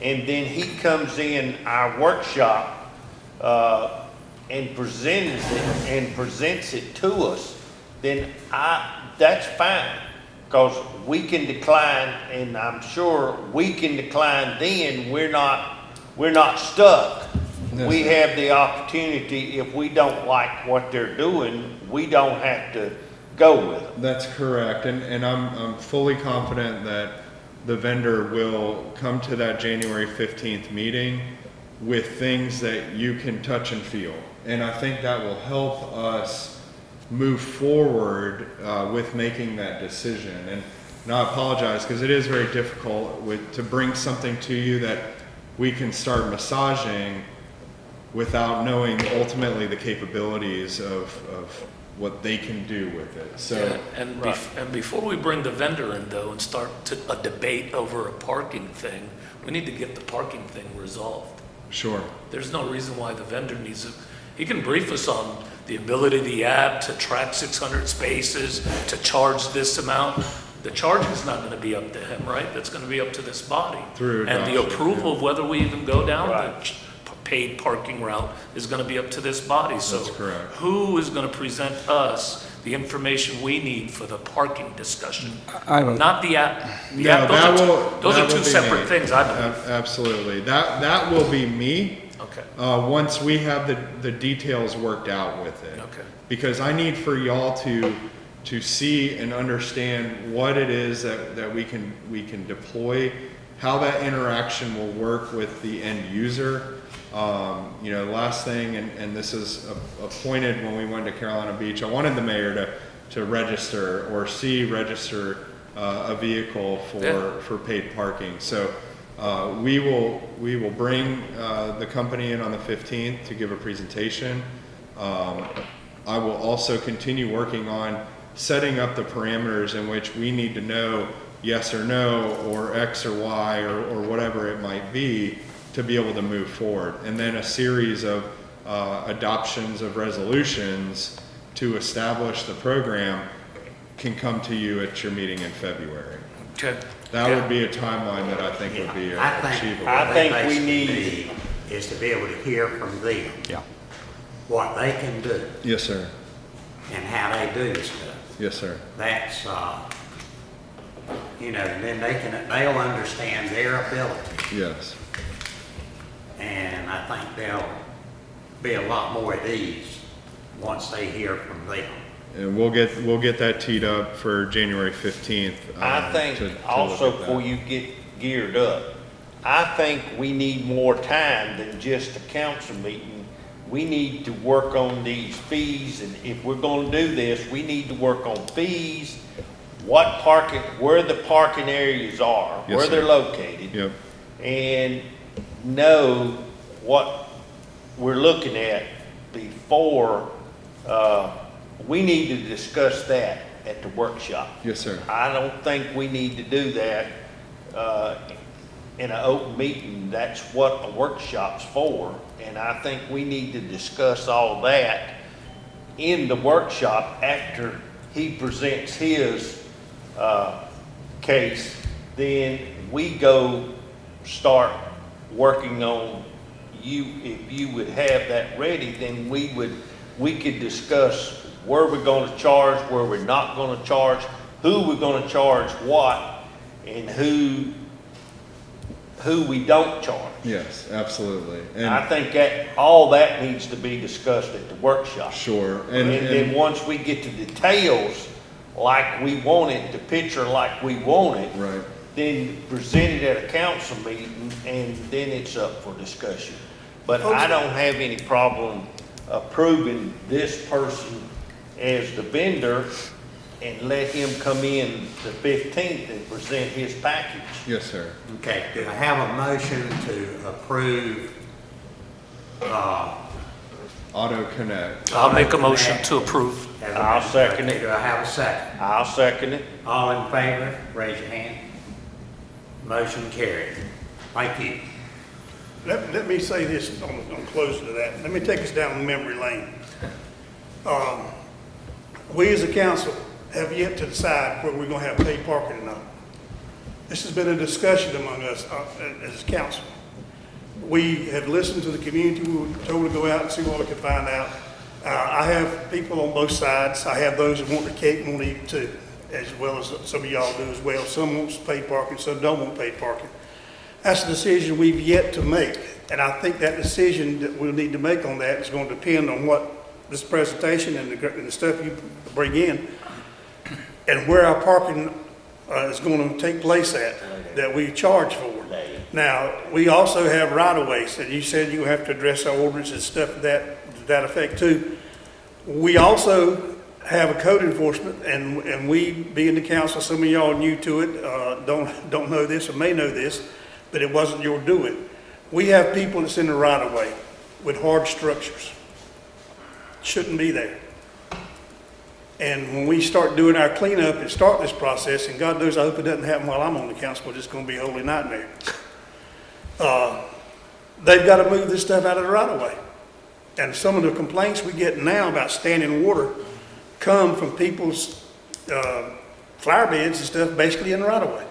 I: and then he comes in our workshop, and presents it to us, then that's fine. Cause we can decline, and I'm sure we can decline then, we're not stuck.
G: Yes,
I: We
G: sir.
I: have the opportunity, if we don't like what they're doing, we don't have to go with them.
G: That's correct, and I'm fully confident that the vendor will come to that January 15th meeting with things that you can touch and feel. And I think that will help us move forward with making that decision. And I apologize, because it is very difficult to bring something to you that we can start massaging without knowing ultimately the capabilities of what they can do with it. So,
H: Yeah, and before we bring the vendor in though and start a debate over a parking thing, we need to get the parking thing resolved.
G: sure.
H: There's no reason why the vendor needs to, he can brief us on the ability of the app to track 600 spaces, to charge this amount. The charging is not gonna be up to him, right? That's gonna be up to this body.
G: Through
H: And the
G: adoption,
H: approval of whether we even go down
I: Right.
H: the paid parking route is gonna be up to this body. So
G: That's correct.
H: who is gonna present us the information we need for the parking discussion? Not the app. The
G: No,
H: app,
G: that will.
H: those
G: that
H: are
G: will
H: two
G: be
H: separate
G: me.
H: things, I believe.
G: Absolutely. That will be me,
H: Okay,
G: once we have the details worked out with it.
H: okay.
G: Because I need for y'all to see and understand what it is that we can deploy, how that interaction will work with the end user. The last thing, and this is appointed when we went to Carolina Beach, I wanted the mayor to register or register a vehicle
H: Yeah.
G: for paid parking. So We will bring the company in on the 15th to give a presentation. I will also continue working on setting up the parameters in which we need to know yes or no, or X or Y, or whatever it might be, to be able to move forward. And then a series of adoptions of resolutions to establish the program can come to you at your meeting in February.
H: Okay.
G: That would be a timeline that I think would be
B: I think
G: achievable.
I: I
B: what
I: think
B: they
I: we
B: basically
I: need-
B: is to be able to hear from them.
G: Yeah.
B: What they can do
G: Yes, sir.
B: and how they do stuff.
G: Yes, sir.
B: That's, and then they'll understand their ability.
G: Yes.
B: And I think they'll be a lot more at ease once they hear from them.
G: And we'll get that teed up for January 15th.
I: I think
G: to
I: also
G: look at
I: before
G: that.
I: you get geared up, I think we need more time than just a council meeting. We need to work on these fees, and if we're gonna do this, we need to work on fees, where the parking areas are,
G: Yes,
I: where
G: sir.
I: they're located.
G: Yep.
I: And know what we're looking at before, we need to discuss that at the workshop.
G: Yes, sir.
I: I don't think we need to do that in an open meeting. That's what a workshop's for. And I think we need to discuss all that in the workshop after he presents his case. Then we go start working on if you would have that ready, then we could discuss where we're gonna charge, where we're not gonna charge, who we're gonna charge what, and who we don't charge.
G: Yes, absolutely.
I: And I think all that needs to be discussed at the workshop.
G: Sure.
I: And then once we get to details like we want it, the picture like we want it,
G: Right.
I: then present it at a council meeting, and then it's up for discussion. But I don't have any problem approving this person as the vendor and let him come in the 15th and present his package.
G: Yes, sir.
B: Okay, do I have a motion to approve,
G: Auto Connect.
H: I'll make a motion to approve.
I: I'll second it.
B: Do I have a second?
I: I'll second it.
B: All in favor, raise your hand. Motion carried. Thank you.
A: Let me say this on closing to that. Let me take us down memory lane. We as a council have yet to decide whether we're gonna have paid parking or not. This has been a discussion among us as a council. We have listened to the community. We were told to go out and see what we could find out. I have people on both sides. I have those that want the cake and want to eat too, as well as some of y'all do as well. Some want paid parking, some don't want paid parking. That's a decision we've yet to make. And I think that decision that we'll need to make on that is going to depend on what this presentation and the stuff you bring in and where our parking is going to take place at that we charge for. Now, we also have right-of-ways, and you said you have to address our ordinance and stuff to that effect too. We also have a code enforcement, and we, being the council, some of y'all new to it, don't know this or may know this, but it wasn't your doing. We have people that's in the right-of-way with hard structures. Shouldn't be there. And when we start doing our cleanup and start this process, and God knows I hope it doesn't happen while I'm on the council, but it's going to be a holy nightmare. They've got to move this stuff out of the right of way. And some of the complaints we get now about standing water come from people's flower beds and stuff basically in the right of way.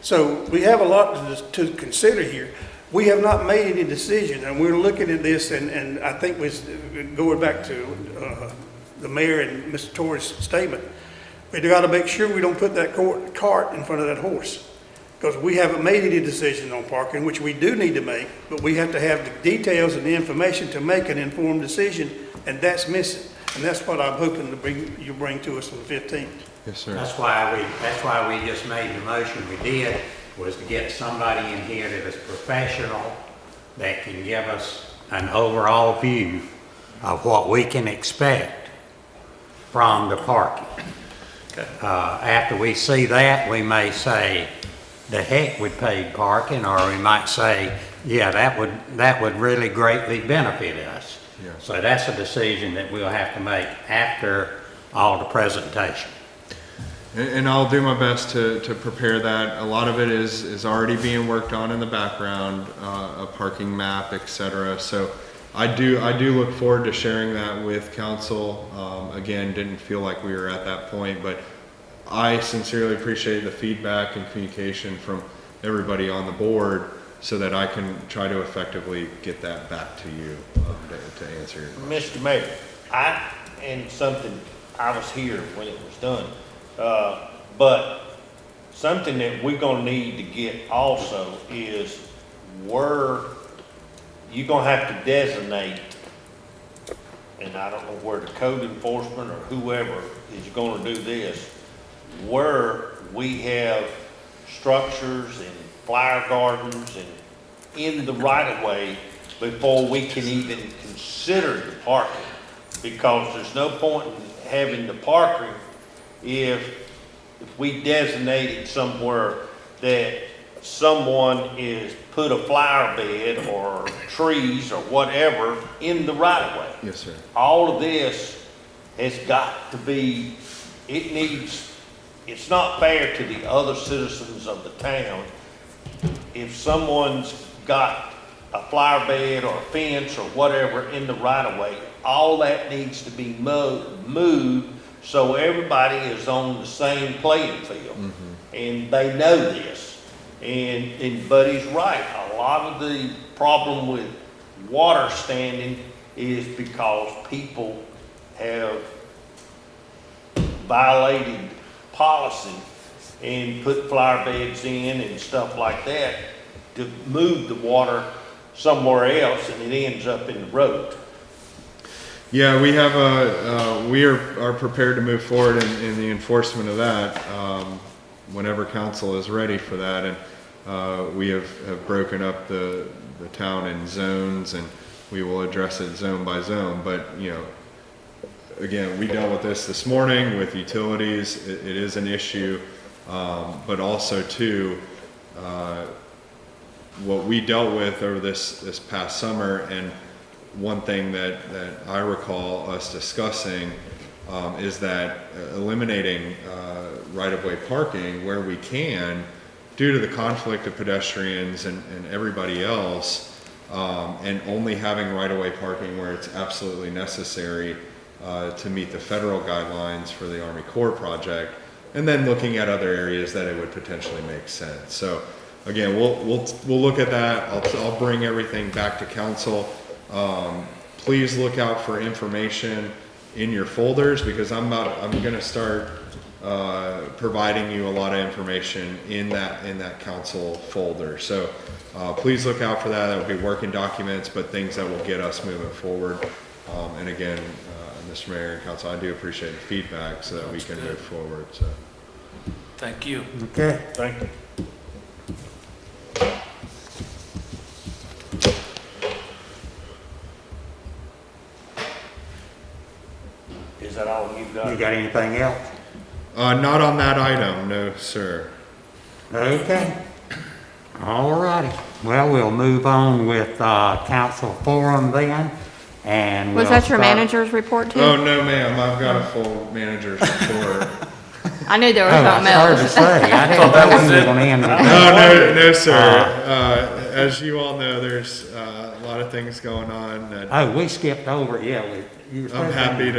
A: So we have a lot to consider here. We have not made any decision, and we're looking at this, and I think we're going back to the mayor and Mr. Torres' statement. We got to make sure we don't put that cart in front of that horse, because we haven't made any decision on parking, which we do need to make, but we have to have the details and the information to make an informed decision, and that's missing. And that's what I'm hoping to bring to us on the 15th.
G: Yes, sir.
B: That's why we just made the motion we did, was to get somebody in here that is professional, that can give us an overall view of what we can expect from the parking. After we see that, we may say, the heck with paid parking, or we might say, yeah, that would really greatly benefit us.
G: Yeah.
B: So that's a decision that we'll have to make after all the presentation.
G: And I'll do my best to prepare that. A lot of it is already being worked on in the background, a parking map, et cetera. So I do look forward to sharing that with council. Again, didn't feel like we were at that point, but I sincerely appreciate the feedback and communication from everybody on the board so that I can try to effectively get that back to you to answer your question.
I: Mr. Mayor, and something, I was here when it was done, but something that we're gonna need to get also is where you're gonna have to designate, and I don't know where the code enforcement or whoever is gonna do this, where we have structures and flower gardens and in the right of way before we can even consider the parking. Because there's no point in having the parking if we designated somewhere that someone is put a flower bed or trees or whatever in the right of way.
G: Yes, sir.
I: All of this has got to be, it's not fair to the other citizens of the town if someone's got a flower bed or a fence or whatever in the right of way. All that needs to be moved so everybody is on the same playing field. And they know this. And Buddy's right. A lot of the problem with water standing is because people have violated policy and put flower beds in and stuff like that to move the water somewhere else, and it ends up in the road.
G: Yeah, we have we are prepared to move forward in the enforcement of that whenever council is ready for that, and we have broken up the town in zones, and we will address it zone by zone. But you know, again, we dealt with this morning with utilities. It is an issue, but also too, what we dealt with over this past summer, and one thing that I recall us discussing is that eliminating right-of-way parking where we can, due to the conflict of pedestrians and everybody else, and only having right-of-way parking where it's absolutely necessary to meet the federal guidelines for the Army Corps project, and then looking at other areas that it would potentially make sense. So again, we'll look at that. I'll bring everything back to council. Please look out for information in your folders, because I'm going to start providing you a lot of information in that council folder. So please look out for that. That will be working documents, but things that will get us moving forward. And again, Mr. Mayor and Council, I do appreciate the feedback so that we can move forward. So.
H: Thank you.
B: Okay.
I: Thank you. Is that all you've got?
B: You got anything else?
G: Not on that item, no, sir.
B: Okay. All righty. Well, we'll move on with council forum then. And
E: Was
B: we'll
E: that your
B: start-
E: manager's report too?
G: Oh, no, ma'am. I've got a full manager's report.
E: I knew there was
B: Oh,
E: something
B: that's hard to
E: else.
B: say. I
H: thought that was it.
B: Gonna end with
G: No, sir. As you all know, there's a lot of things going on that
B: Oh, we skipped over, yeah.
G: I'm happy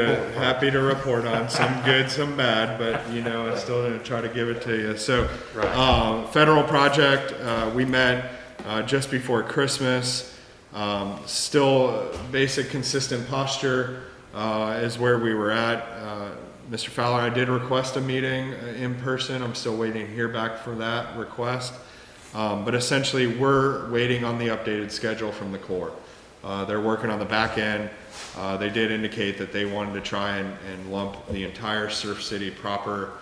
G: to report on, some good, some bad, but you know, I'm still gonna try to give it to you. So, federal project, we met just before Christmas. Still basic consistent posture is where we were at. Mr. Fowler, I did request a meeting in person. I'm still waiting to hear back for that request. But essentially, we're waiting on the updated schedule from the Corps. They're working on the back end. They did indicate that they wanted to try and lump the entire Surf City proper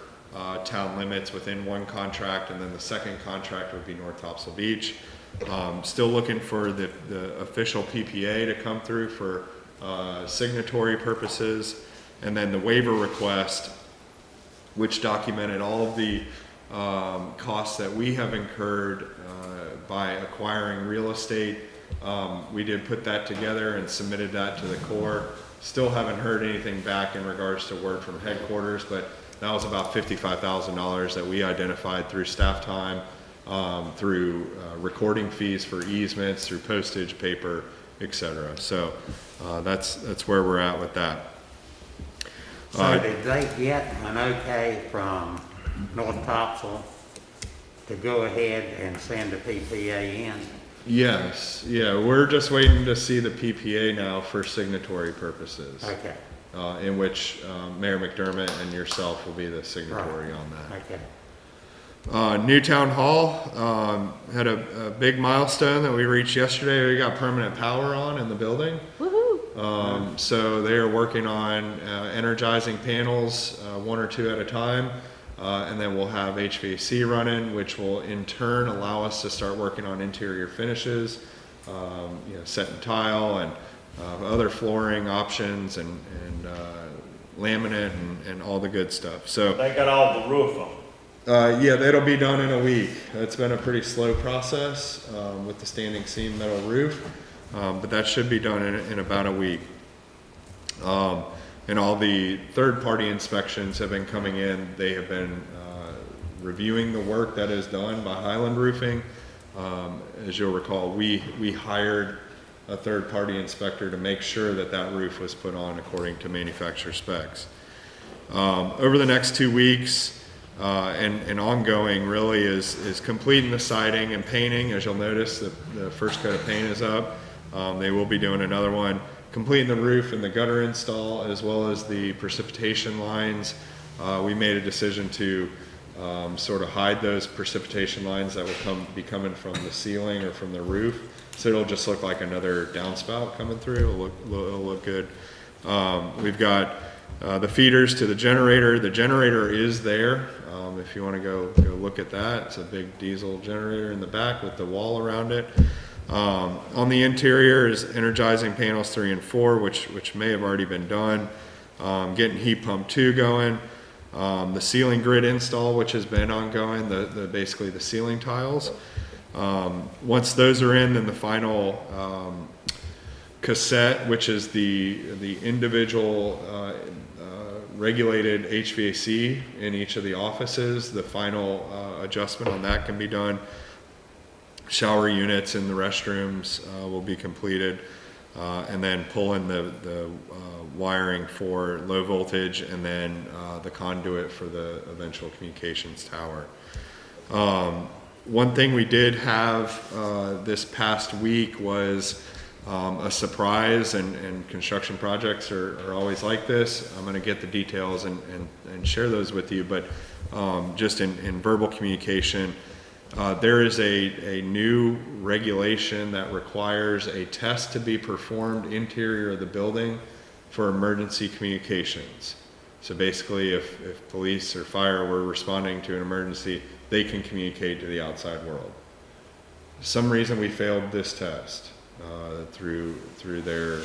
G: town limits within one contract, and then the second contract would be North Topsail Beach. Still looking for the official PPA to come through for signatory purposes, and then the waiver request, which documented all of the costs that we have incurred by acquiring real estate. We did put that together and submitted that to the Corps. Still haven't heard anything back in regards to word from headquarters, but that was about $55,000 that we identified through staff time, through recording fees for easements, through postage, paper, etc. So that's where we're at with that.
B: So did they get an okay from North Topsail to go ahead and send the PPA in?
G: Yes, yeah, we're just waiting to see the PPA now for signatory purposes.
B: Okay.
G: In which Mayor McDermott and yourself will be the signatory on that.
B: Okay.
G: New Town Hall had a big milestone that we reached yesterday. We got permanent power on in the building.
E: Woohoo!
G: So they are working on energizing panels, 1 or 2 at a time. And then we'll have HVAC running, which will in turn allow us to start working on interior finishes, set and tile and other flooring options and laminate and all the good stuff. So
C: They got all the roof on.
G: yeah, that'll be done in a week. It's been a pretty slow process with the standing seam metal roof, but that should be done in about a week. And all the third-party inspections have been coming in. They have been reviewing the work that is done by Highland Roofing. As you'll recall, we hired a third-party inspector to make sure that that roof was put on according to manufacturer specs. Over the next 2 weeks and ongoing really is completing the siding and painting. As you'll notice, the first coat of paint is up. They will be doing another one. Completing the roof and the gutter install, as well as the precipitation lines. We made a decision to sort of hide those precipitation lines that will be coming from the ceiling or from the roof. So it'll just look like another downspout coming through. It'll look good. We've got the feeders to the generator. The generator is there. If you want to go look at that, it's a big diesel generator in the back with the wall around it. On the interior is energizing panels 3 and 4, which may have already been done. Getting heat pump 2 going. The ceiling grid install, which has been ongoing, basically the ceiling tiles. Once those are in, then the final cassette, which is the individual regulated HVAC in each of the offices, the final adjustment on that can be done. Shower units in the restrooms will be completed, and then pull in the wiring for low voltage and then the conduit for the eventual communications tower. One thing we did have this past week was a surprise, and construction projects are always like this. I'm going to get the details and share those with you, but just in verbal communication, there is a new regulation that requires a test to be performed interior of the building for emergency communications. So basically, if police or fire were responding to an emergency, they can communicate to the outside world. For some reason we failed this test through their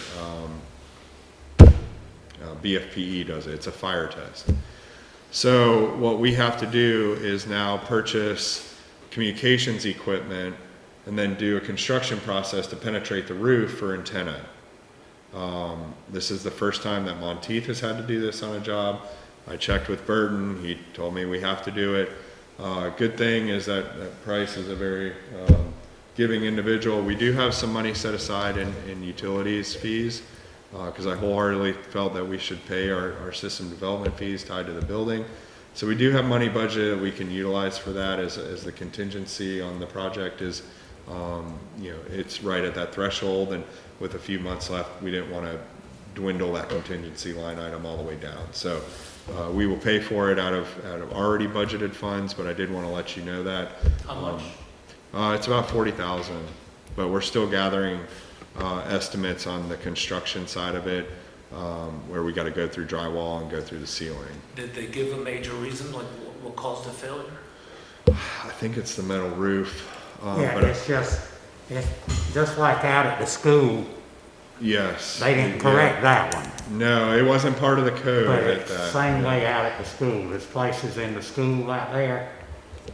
G: BFPE does it. It's a fire test. So what we have to do is now purchase communications equipment and then do a construction process to penetrate the roof for antenna. This is the first time that Monteith has had to do this on a job. I checked with Burton. He told me we have to do it. Good thing is that Price is a very giving individual. We do have some money set aside in utilities fees because I wholeheartedly felt that we should pay our system development fees tied to the building. So we do have money budgeted that we can utilize for that as the contingency on the project is, it's right at that threshold, and with a few months left, we didn't want to dwindle that contingency line item all the way down. So we will pay for it out of already budgeted funds, but I did want to let you know that.
H: How much?
G: It's about 40,000, but we're still gathering estimates on the construction side of it, where we got to go through drywall and go through the ceiling.
H: Did they give a major reason, like what caused the failure?
G: I think it's the metal roof.
B: Yeah,
G: but
B: it's just like out at the school.
G: yes.
B: They didn't correct that one.
G: No, it wasn't part of the code
B: But
G: at
B: it's the
G: that.
B: same way out at the school. There's places in the school out there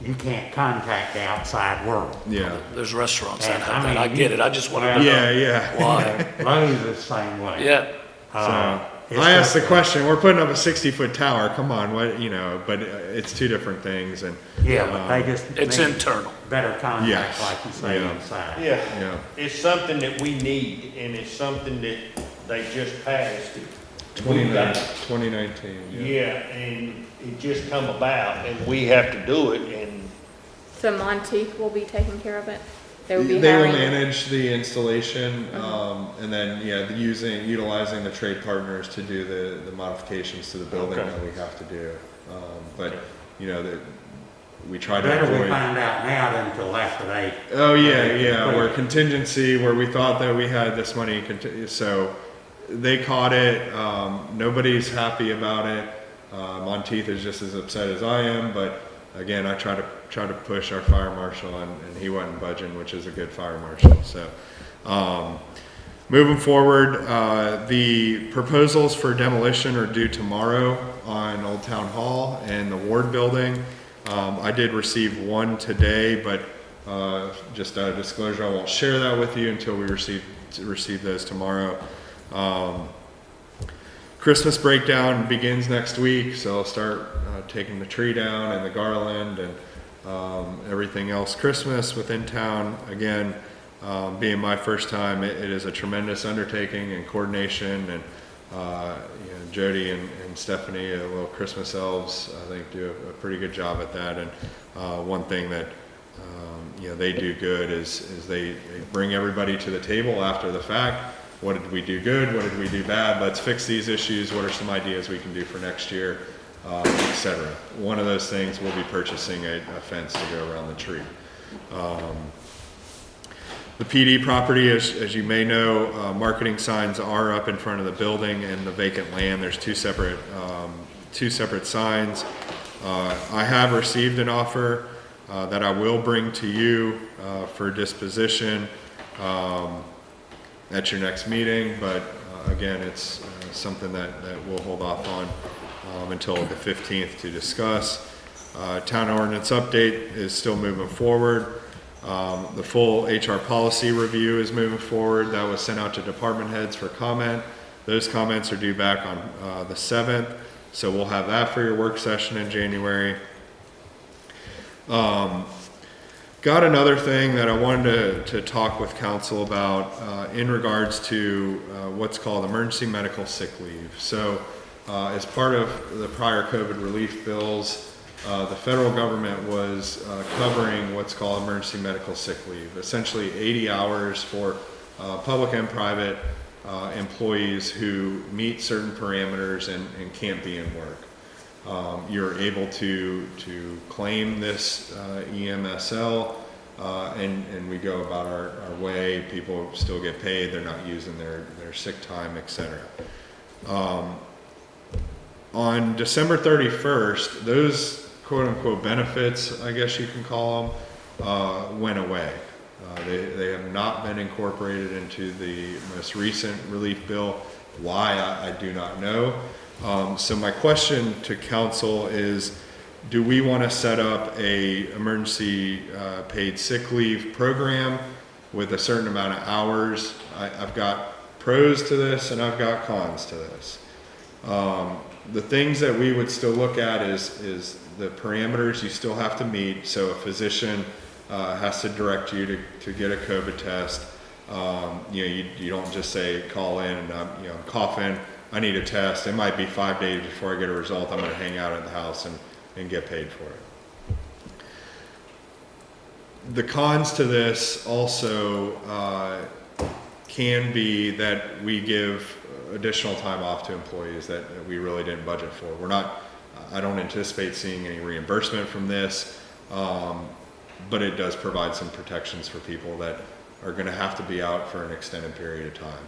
B: you can't contact the outside world.
G: Yeah.
H: There's restaurants that
B: And,
H: have
B: I
H: that. I
B: mean,
H: get it. I just wanted to
B: well,
H: know
G: Yeah, yeah.
H: why.
B: Lowe's is the same way.
H: Yeah.
G: So I asked the question, we're putting up a 60-foot tower, come on, what, you know, but it's two different things and.
B: Yeah, but they just.
H: It's
B: need
H: internal.
B: Better contacts,
G: Yes.
B: like you say,
G: Yeah.
B: inside.
I: Yeah,
G: Yeah.
I: it's something that we need, and it's something that they just passed.
G: 2019, yeah.
I: Yeah, and it just come about, and we have to do it, and
E: So Monteith will be taking care of it? They will be
G: They will
E: hiring?
G: manage the installation, and then, yeah, utilizing the trade partners to do the modifications to the building
I: Okay.
G: that we have to do. But, you know, we try to
B: Better we
G: avoid.
B: find out now than until after they.
G: Oh, yeah, where contingency, where we thought that we had this money, so they caught it, nobody's happy about it. Monteith is just as upset as I am, but again, I try to push our fire marshal and he wasn't budging, which is a good fire marshal, so. Moving forward, the proposals for demolition are due tomorrow on Old Town Hall and the Ward Building. I did receive one today, but just a disclosure, I won't share that with you until we receive those tomorrow. Christmas breakdown begins next week, so I'll start taking the tree down and the garland and everything else Christmas within town. Again, being my first time, it is a tremendous undertaking and coordination, and you know, Jody and Stephanie, the little Christmas elves, I think do a pretty good job at that. And one thing that you know, they do good is they bring everybody to the table after the fact. What did we do good? What did we do bad? Let's fix these issues. What are some ideas we can do for next year, etc. One of those things, we'll be purchasing a fence to go around the tree. The PD property, as you may know, marketing signs are up in front of the building and the vacant land. There's two separate signs. I have received an offer that I will bring to you for disposition at your next meeting, but again, it's something that we'll hold off on until the 15th to discuss. Town ordinance update is still moving forward. The full HR policy review is moving forward. That was sent out to department heads for comment. Those comments are due back on the 7th, so we'll have that for your work session in January. Got another thing that I wanted to talk with council about in regards to what's called emergency medical sick leave. So as part of the prior COVID relief bills, the federal government was covering what's called emergency medical sick leave, essentially 80 hours for public and private employees who meet certain parameters and can't be in work. You're able to claim this EMSL, and we go about our way. People still get paid. They're not using their sick time, etc. On December 31st, those quote-unquote benefits, I guess you can call them, went away. They have not been incorporated into the most recent relief bill. Why, I do not know. So my question to council is, do we want to set up a emergency paid sick leave program with a certain amount of hours? I've got pros to this and I've got cons to this. The things that we would still look at is the parameters you still have to meet. So a physician has to direct you to get a COVID test. You don't just say, call in and I'm coughing, I need a test. It might be 5 days before I get a result. I'm going to hang out at the house and get paid for it. The cons to this also can be that we give additional time off to employees that we really didn't budget for. I don't anticipate seeing any reimbursement from this, but it does provide some protections for people that are going to have to be out for an extended period of time.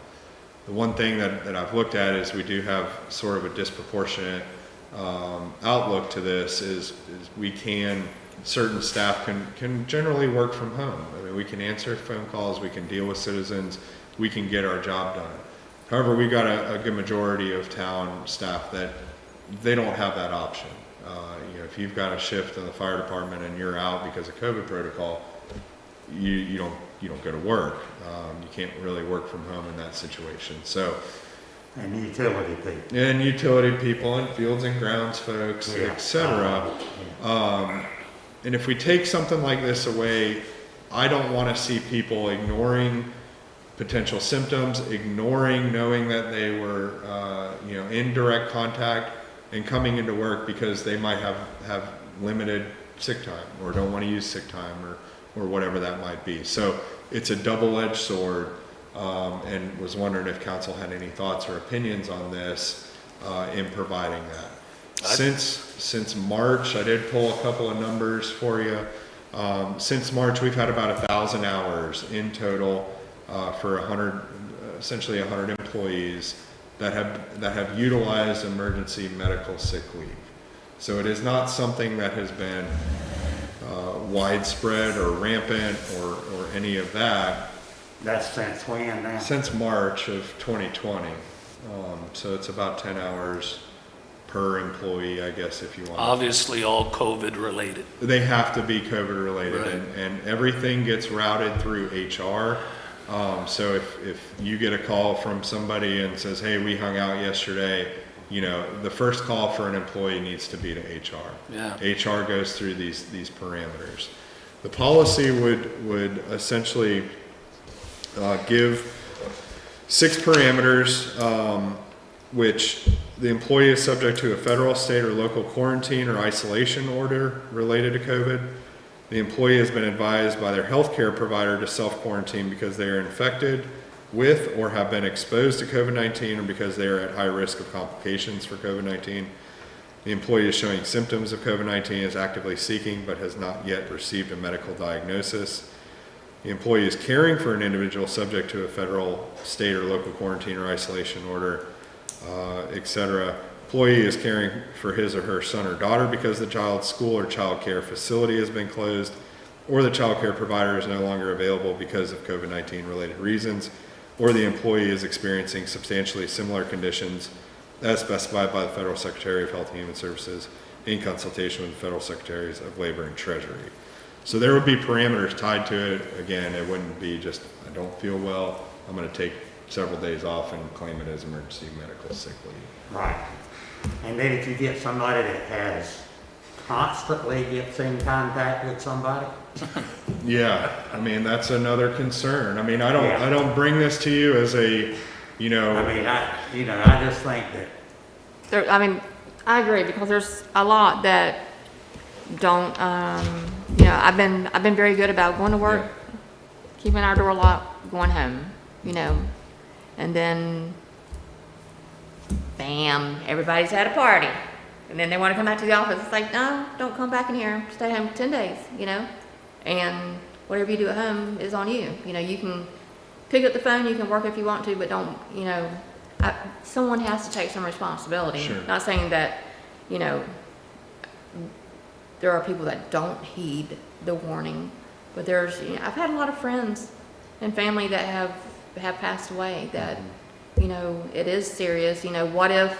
G: The one thing that I've looked at is we do have sort of a disproportionate outlook to this is certain staff can generally work from home. I mean, we can answer phone calls, we can deal with citizens, we can get our job done. However, we got a good majority of town staff that they don't have that option. If you've got a shift in the fire department and you're out because of COVID protocol, you don't go to work. You can't really work from home in that situation. So,
B: And utility people.
G: and utility people and fields and grounds folks,
B: Yeah.
G: etc. And if we take something like this away, I don't want to see people ignoring potential symptoms, ignoring knowing that they were, in direct contact and coming into work because they might have limited sick time or don't want to use sick time or whatever that might be. So it's a double-edged sword, and was wondering if council had any thoughts or opinions on this in providing that. Since March, I did pull a couple of numbers for you. Since March, we've had about 1,000 hours in total for essentially 100 employees that have utilized emergency medical sick leave. So it is not something that has been widespread or rampant or any of that.
B: That's since when now?
G: Since March of 2020. So it's about 10 hours per employee, I guess, if you want.
H: Obviously, all COVID related.
G: They have to be COVID related,
H: Right.
G: and everything gets routed through HR. So if you get a call from somebody and says, hey, we hung out yesterday, the first call for an employee needs to be to HR.
H: Yeah.
G: HR goes through these parameters. The policy would essentially give 6 parameters, which the employee is subject to a federal, state, or local quarantine or isolation order related to COVID. The employee has been advised by their healthcare provider to self-quarantine because they are infected with or have been exposed to COVID-19 or because they are at high risk of complications for COVID-19. The employee is showing symptoms of COVID-19, is actively seeking but has not yet received a medical diagnosis. The employee is caring for an individual subject to a federal, state, or local quarantine or isolation order, etc. Employee is caring for his or her son or daughter because the child's school or child care facility has been closed, or the child care provider is no longer available because of COVID-19 related reasons, or the employee is experiencing substantially similar conditions as specified by the Federal Secretary of Health and Human Services in consultation with the Federal Secretaries of Labor and Treasury. So there would be parameters tied to it. Again, it wouldn't be just, I don't feel well, I'm going to take several days off and claim it as emergency medical sick leave.
B: Right. And then if you get somebody that has constantly gets in contact with somebody,
G: Yeah, I mean, that's another concern. I mean, I
B: Yeah.
G: don't bring this to you as a,
B: I just think that,
E: I agree, because there's a lot that don't, I've been very good about going to work, keeping our door locked, going home, and then bam, everybody's at a party. And then they want to come back to the office. It's like, no, don't come back in here. Stay home 10 days, and whatever you do at home is on you. You can pick up the phone, you can work if you want to, but don't, someone has to take some responsibility.
G: Sure.
E: Not saying that, there are people that don't heed the warning, but there's, I've had a lot of friends and family that have passed away that, it is serious. What if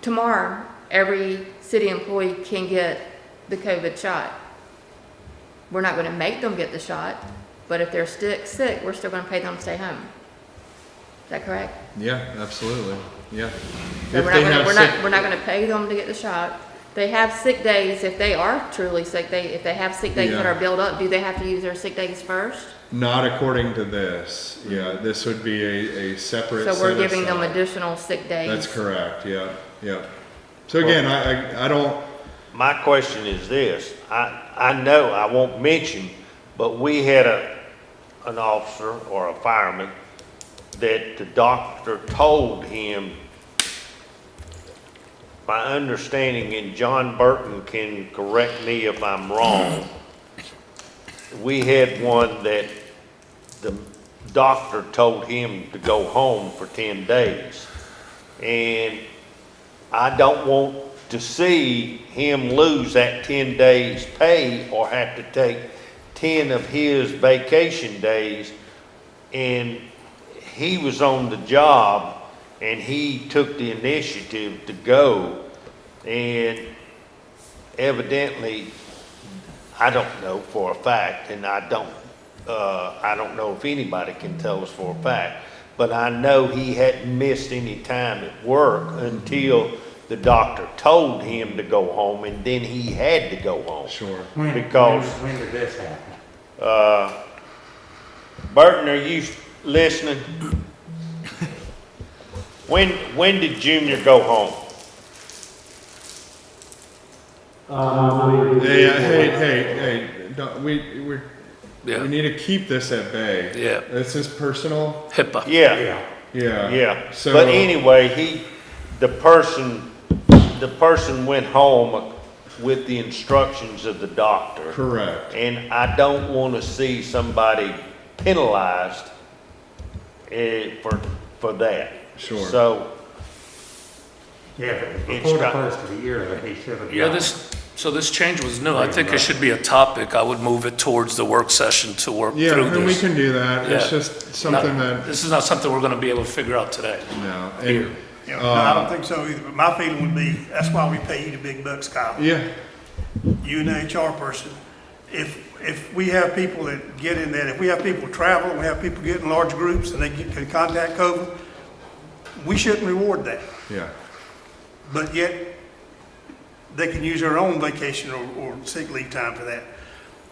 E: tomorrow every city employee can get the COVID shot? We're not going to make them get the shot, but if they're sick, we're still going to pay them to stay home. Is that correct?
G: Yeah, absolutely. Yeah.
E: So
G: If
E: we're
G: they
E: not
G: have
E: gonna,
G: sick-
E: we're not going to pay them to get the shot. They have sick days if they are truly sick. If they have sick days that
G: Yeah.
E: are built up, do they have to use their sick days first?
G: Not according to this. Yeah, this would be a separate.
E: So we're
G: set
E: giving them
G: aside.
E: additional sick days.
G: That's correct. Yeah, yeah. So again, I don't.
I: My question is this, I know, I won't mention, but we had an officer or a fireman that the doctor told him, my understanding, and John Burton can correct me if I'm wrong, we had one that the doctor told him to go home for 10 days. And I don't want to see him lose that 10 days pay or have to take 10 of his vacation days. And he was on the job and he took the initiative to go. And evidently, I don't know for a fact, and I don't know if anybody can tell us for a fact, but I know he hadn't missed any time at work until the doctor told him to go home, and then he had to go home.
G: Sure.
B: When did this happen?
I: Burton, are you listening? When did Junior go home?
G: Hey, we
H: Yeah.
G: need to keep this at bay.
H: Yeah.
G: This is personal.
H: HIPAA.
I: Yeah,
G: Yeah.
I: yeah.
G: So-
I: But anyway, the person went home with the instructions of the doctor.
G: Correct.
I: And I don't want to see somebody penalized for that.
G: Sure.
I: So,
B: Yeah, but
I: It's
B: before the
I: got-
B: first of the year, that he should have.
H: Yeah, this change was new. I think it should be a topic. I would move it towards the work session to work
G: Yeah,
H: through
G: and we
H: this.
G: can do that. It's
H: Yeah.
G: just something that,
H: This is not something we're gonna be able to figure out today.
G: no.
H: Here.
G: And,
A: You know, no, I don't think so either, but my feeling would be, that's why we pay you the big bucks, Kyle.
G: yeah,
A: You and the HR person. If we have people that get in that, if we have people travel, we have people get in large groups and they can contact COVID, we shouldn't reward that.
G: yeah.
A: But yet, they can use their own vacation or sick leave time for that.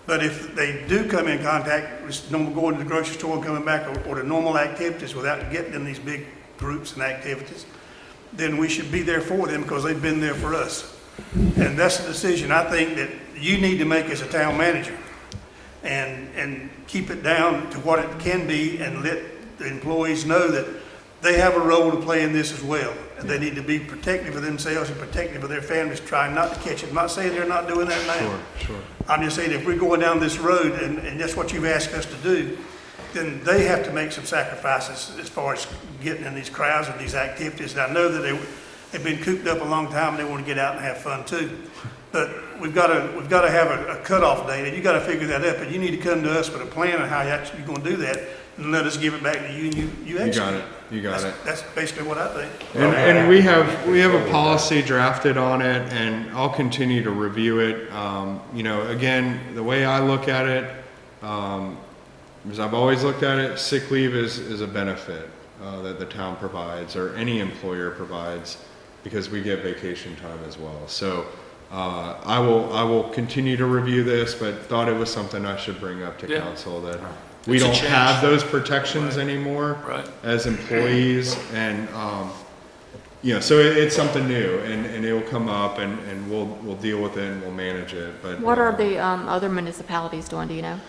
A: But if they do come in contact, with going to the grocery store and coming back, or the normal activities without getting in these big groups and activities, then we should be there for them because they've been there for us. And that's a decision I think that you need to make as a town manager. And keep it down to what it can be and let the employees know that they have a role to play in this as well. And they need to be protective of themselves and protective of their families, trying not to catch it. I'm not saying they're not doing that now.
G: Sure.
A: I'm just saying if we're going down this road and that's what you've asked us to do, then they have to make some sacrifices as far as getting in these crowds and these activities. And I know that they've been cooped up a long time and they want to get out and have fun too. But we've got to have a cutoff date, and you got to figure that up. But you need to come to us with a plan on how you're going to do that, and let us give it back to you, and you execute.
G: You got it.
A: That's basically what I think.
G: And we have a policy drafted on it, and I'll continue to review it. Again, the way I look at it, as I've always looked at it, sick leave is a benefit that the town provides, or any employer provides, because we get vacation time as well. So I will continue to review this, but thought it was something I should bring up to
H: Yeah.
G: council, that we
H: It's a
G: don't
H: change.
G: have those protections anymore
H: Right.
G: as employees, and so it's something new, and it will come up, and we'll deal with it and we'll manage it. But
E: What are the other municipalities doing, do you know?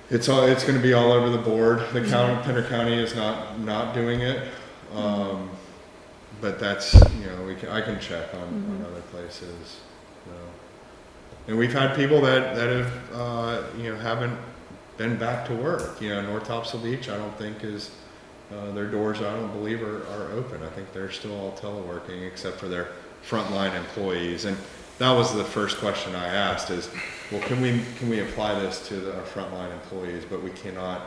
G: it's going to be all over the board. The county, Pender County, is not doing it, but that's I can check on other places. And we've had people that have haven't been back to work. North Topsail Beach, I don't think is their doors, I don't believe are open. I think they're still all teleworking except for their frontline employees. And that was the first question I asked is, well, can we apply this to our frontline employees, but we cannot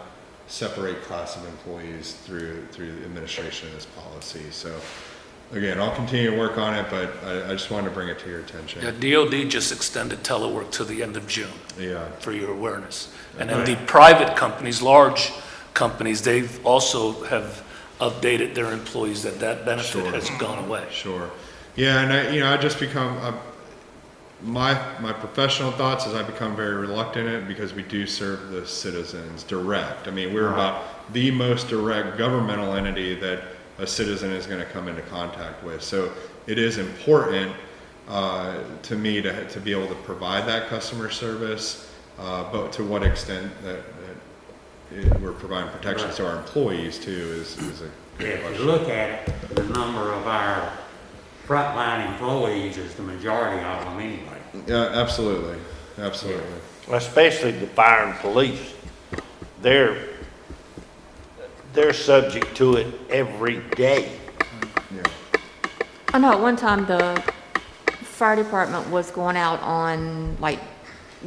G: separate class of employees through the administration of this policy. So again, I'll continue to work on it, but I just wanted to bring it to your attention.
H: Yeah, DOD just extended telework to the end of June,
G: Yeah.
H: for your awareness. And then the private companies, large companies, they've also have updated their employees that benefit has gone away.
G: Sure. Yeah, and I just become, my professional thoughts is I become very reluctant in it because we do serve the citizens direct. I mean, we're about the most direct governmental entity that a citizen is going to come into contact with. So it is important to me to be able to provide that customer service, but to what extent that we're providing protections to our employees too is a good
B: If
G: question.
B: you look at it, the number of our frontline employees is the majority of them anyway.
G: Yeah, absolutely.
I: especially the fire and police. They're subject to it every day.
G: Yeah.
E: I know at one time the fire department was going out on, like,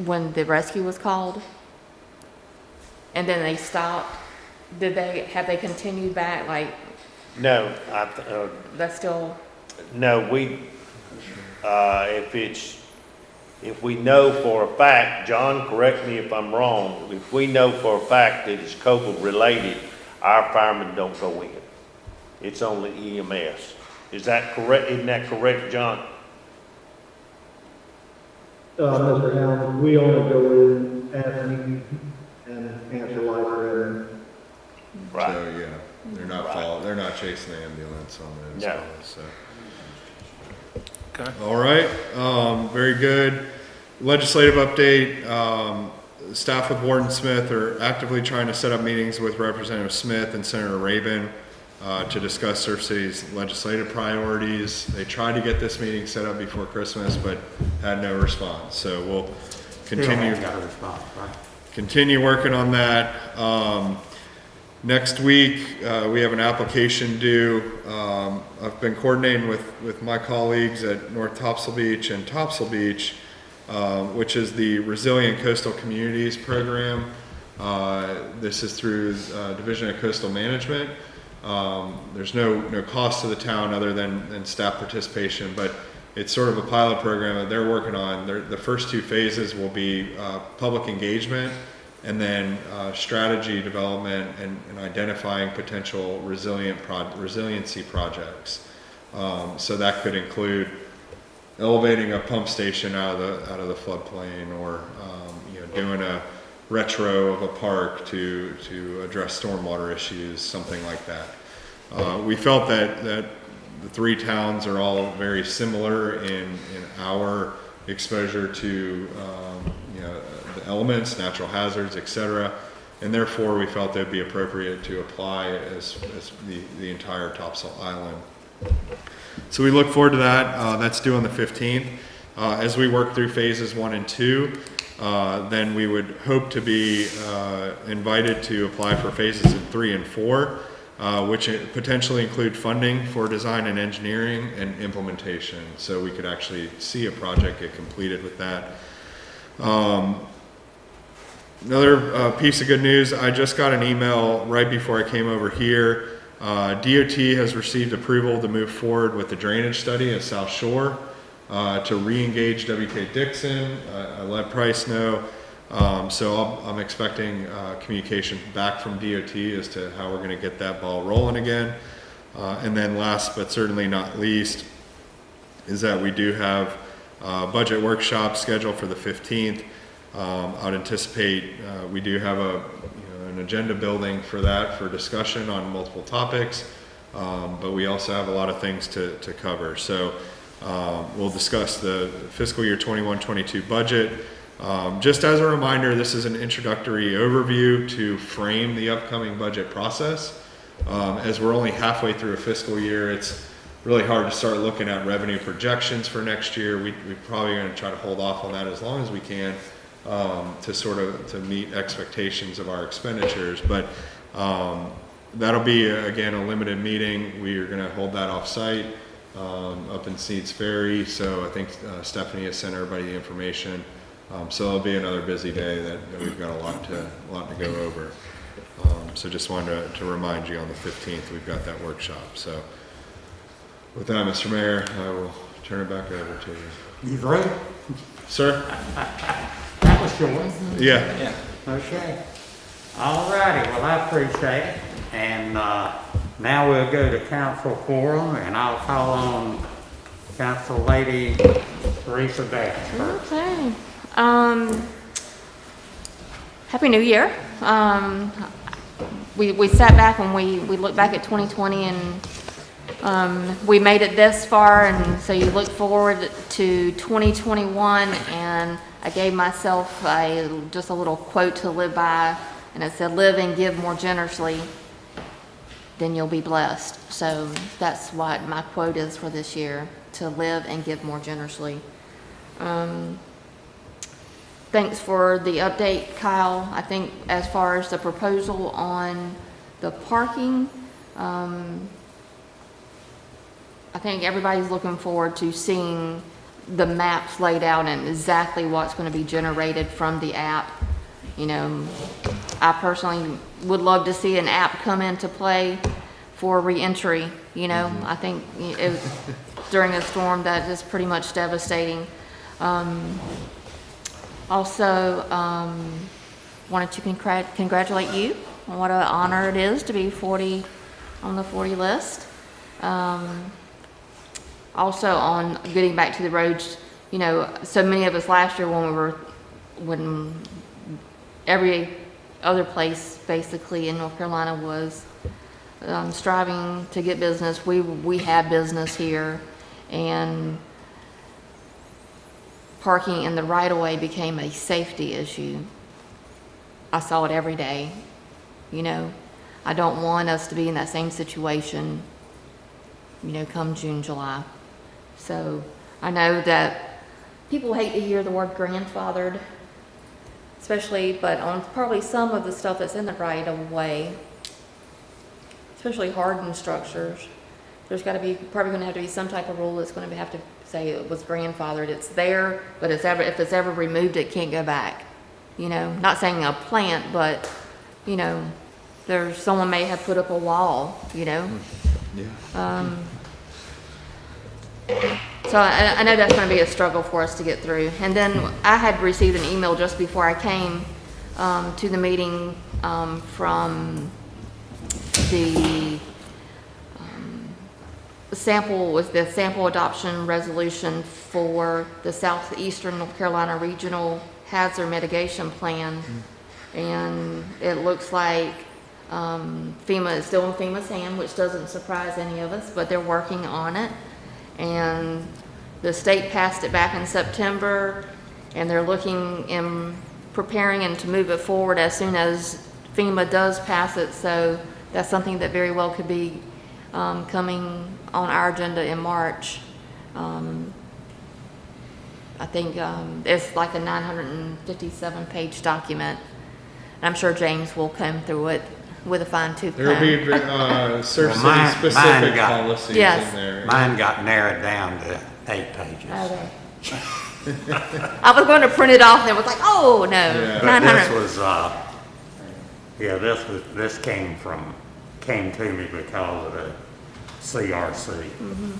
E: when the rescue was called, and then they stopped. Have they continued back, like,
I: No,
E: that's still,
I: no, if it's if we know for a fact, John, correct me if I'm wrong, if we know for a fact that it's COVID related, our firemen don't go in. It's only EMS. Is that correct? Isn't that correct, John?
J: Mr. Helms, we only go in as needed and answer life threatening.
I: Right.
G: So, yeah, they're not chasing the ambulance on those
I: No.
G: calls, so.
H: Okay.
G: All right, very good. Legislative update, staff with Warden Smith are actively trying to set up meetings with Representative Smith and Senator Rabin to discuss Surf City's legislative priorities. They tried to get this meeting set up before Christmas, but had no response. So we'll continue.
B: Still haven't got a response, right?
G: Continue working on that. Next week, we have an application due. I've been coordinating with my colleagues at North Topsail Beach and Topsail Beach, which is the Resilient Coastal Communities Program. This is through Division of Coastal Management. There's no cost to the town other than staff participation, but it's sort of a pilot program that they're working on. The first two phases will be public engagement and then strategy development and identifying potential resiliency projects. So that could include elevating a pump station out of the floodplain, or doing a retro of a park to address stormwater issues, something like that. We felt that the three towns are all very similar in our exposure to the elements, natural hazards, etc. And therefore we felt it would be appropriate to apply as the entire Topsail Island. So we look forward to that. That's due on the 15th. As we work through phases 1 and 2, then we would hope to be invited to apply for phases 3 and 4, which potentially include funding for design and engineering and implementation. So we could actually see a project get completed with that. Another piece of good news, I just got an email right before I came over here. DOT has received approval to move forward with the drainage study at South Shore to re-engage WK Dixon. I let Price know. So I'm expecting communication back from DOT as to how we're going to get that ball rolling again. And then last but certainly not least is that we do have a budget workshop scheduled for the 15th. I'd anticipate we do have an agenda building for that for discussion on multiple topics, but we also have a lot of things to cover. So we'll discuss the fiscal year 21-22 budget. Just as a reminder, this is an introductory overview to frame the upcoming budget process. As we're only halfway through a fiscal year, it's really hard to start looking at revenue projections for next year. We're probably going to try to hold off on that as long as we can. To meet expectations of our expenditures, but that'll be again a limited meeting. We are going to hold that off-site up in Seeds Ferry. So I think Stephanie has sent everybody the information. So it'll be another busy day that we've got a lot to go over. So just wanted to remind you on the 15th we've got that workshop. So with that, Mr. Mayor, I will turn it back over to you.
B: You through?
G: Sir?
B: That was short.
G: Yeah.
B: Okay. All righty, well, I appreciate it. And now we'll go to council forum, and I'll call on Council Lady Teresa first.
E: Okay. Happy New Year. We sat back and we looked back at 2020 and we made it this far, and so you look forward to 2021, and I gave myself just a little quote to live by, and it said, live and give more generously, then you'll be blessed. So that's what my quote is for this year, to live and give more generously. Thanks for the update, Kyle. I think as far as the proposal on the parking, I think everybody's looking forward to seeing the maps laid out and exactly what's going to be generated from the app. I personally would love to see an app come into play for reentry. I think during a storm that is pretty much devastating. Also, wanted to congratulate you on what an honor it is to be 40 on the 40 list. Also on getting back to the roads, you know, so many of us last year when every other place basically in North Carolina was striving to get business, we had business here, and parking in the right-of-way became a safety issue. I saw it every day, you know. I don't want us to be in that same situation, you know, come June, July. So I know that people hate to hear the word grandfathered, especially, but on probably some of the stuff that's in the right-of-way, especially hardened structures, there's got to be, probably going to have to be some type of rule that's going to have to say it was grandfathered. It's there, but if it's ever removed, it can't go back. You know, not saying a plant, but, you know, someone may have put up a wall, you know.
G: Yeah.
E: So I know that's going to be a struggle for us to get through. And then I had received an email just before I came to the meeting from the sample adoption resolution for the Southeastern North Carolina Regional Hazard Mitigation Plan. And it looks like FEMA is still in FEMA's hand, which doesn't surprise any of us, but they're working on it. And the state passed it back in September, and they're looking and preparing and to move it forward as soon as FEMA does pass it. So that's something that very well could be coming on our agenda in March. I think it's like a 957-page document. And I'm sure James will come through it with a fine-tooth comb.
G: There will be Surf City specific policies
E: Yes.
G: in there.
B: Mine got narrowed down to 8 pages.
E: Okay. I was going to print it off and it was like, oh, no,
G: Yeah.
B: But
E: 900.
B: this came to me because of the CRC.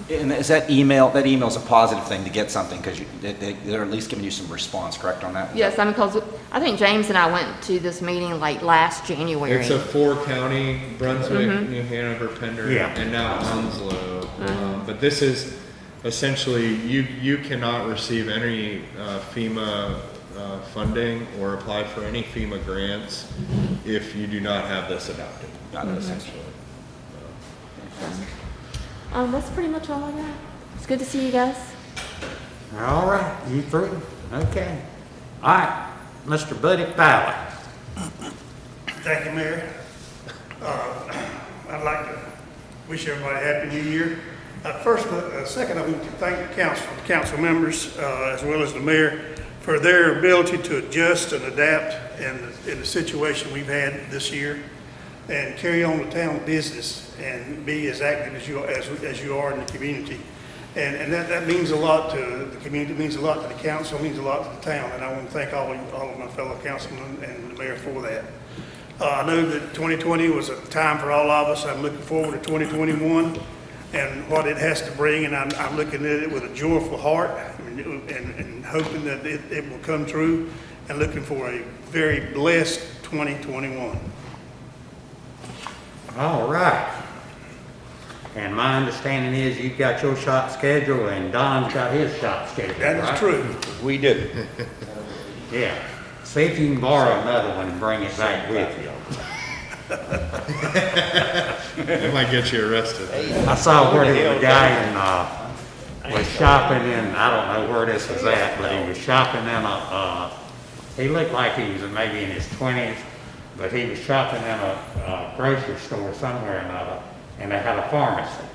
K: And is that email's a positive thing to get something, because they're at least giving you some response, correct, on that?
E: Yes, I mean, because I think James and I went to this meeting like last January.
G: It's a 4-county, Brunswick, New Hanover, Pender,
B: Yeah.
G: and now Onslow. But this is essentially, you cannot receive any FEMA funding or apply for any FEMA grants if you do not have this adopted, essentially.
E: That's pretty much all I got. It's good to see you guys.
B: All right, you through? Okay. All right, Mr. Buddy Fowler.
A: Thank you, Mayor. I'd like to wish everybody a happy new year. Second, I want to thank the council members, as well as the mayor, for their ability to adjust and adapt in the situation we've had this year, and carry on the town business and be as active as you are in the community. And that means a lot to the community, means a lot to the council, means a lot to the town, and I want to thank all of my fellow councilmen and the mayor for that. I know that 2020 was a time for all of us. I'm looking forward to 2021 and what it has to bring, and I'm looking at it with a joyful heart and hoping that it will come true, and looking for a very blessed 2021.
B: All right. And my understanding is you've got your shot schedule and Don's got his shot schedule,
A: That
B: right?
A: is true.
I: We do.
B: Yeah. See if you can borrow another one and bring it back with you.
G: It might get you arrested.
B: I saw where there was a guy was shopping in, I don't know where this was at, but he was shopping in he looked like he was maybe in his 20s, but he was shopping in a grocery store somewhere or another, and they had a pharmacy.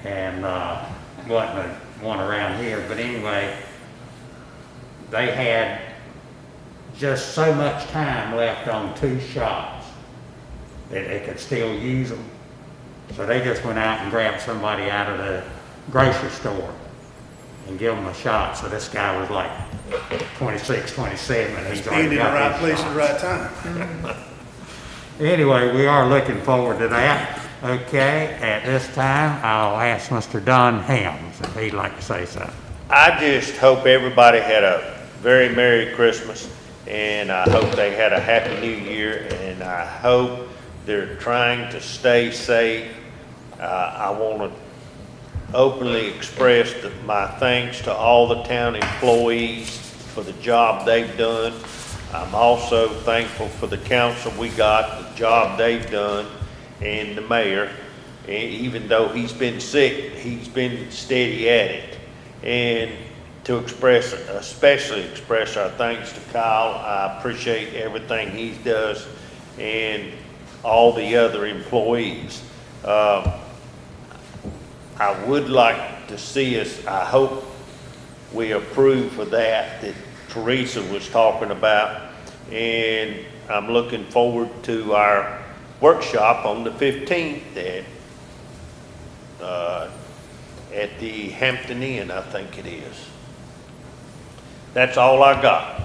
B: And wasn't one around here, but anyway, they had just so much time left on 2 shots that they could still use them. So they just went out and grabbed somebody out of the grocery store and give them a shot. So this guy was like 26, 27, and he's already
A: Being in the
B: got
A: right
B: his
A: place
B: shot.
A: at the right time.
B: Anyway, we are looking forward to that. Okay, at this time, I'll ask Mr. Don Helms if he'd like to say something.
I: I just hope everybody had a very Merry Christmas, and I hope they had a Happy New Year, and I hope they're trying to stay safe. I want to openly express my thanks to all the town employees for the job they've done. I'm also thankful for the council we got, the job they've done, and the mayor. And even though he's been sick, he's been steady at it. And to especially express our thanks to Kyle. I appreciate everything he does and all the other employees. I would like to see us, I hope we approve for that Teresa was talking about. And I'm looking forward to our workshop on the 15th at the Hampton Inn, I think it is. That's all I got.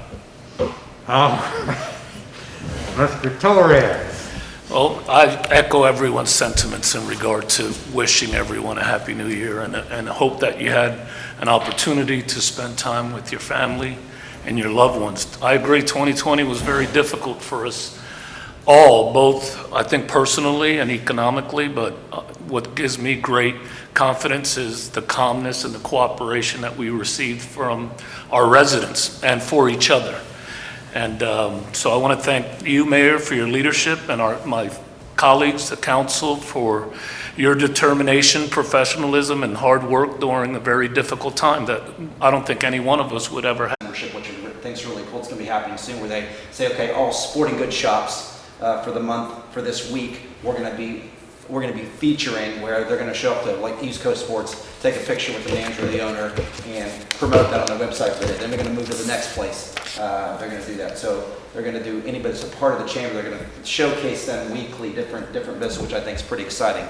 B: Mr. Torres.
H: Well, I echo everyone's sentiments in regard to wishing everyone a Happy New Year and hope that you had an opportunity to spend time with your family and your loved ones. I agree 2020 was very difficult for us all, both I think personally and economically, but what gives me great confidence is the calmness and the cooperation that we received from our residents and for each other. And so I want to thank you, Mayor, for your leadership, and my colleagues, the council, for your determination, professionalism, and hard work during a very difficult time that I don't think any one of us would ever have.
K: Which I think's really cool. It's going to be happening soon, where they say, okay, all sporting goods shops for the month, for this week, we're going to be featuring, where they're going to show up to like East Coast Sports, take a picture with the manager or the owner, and promote that on their website for it. Then they're going to move to the next place. They're going to do that. So they're going to do, anybody that's a part of the chamber, they're going to showcase them weekly, different business, which I think is pretty exciting.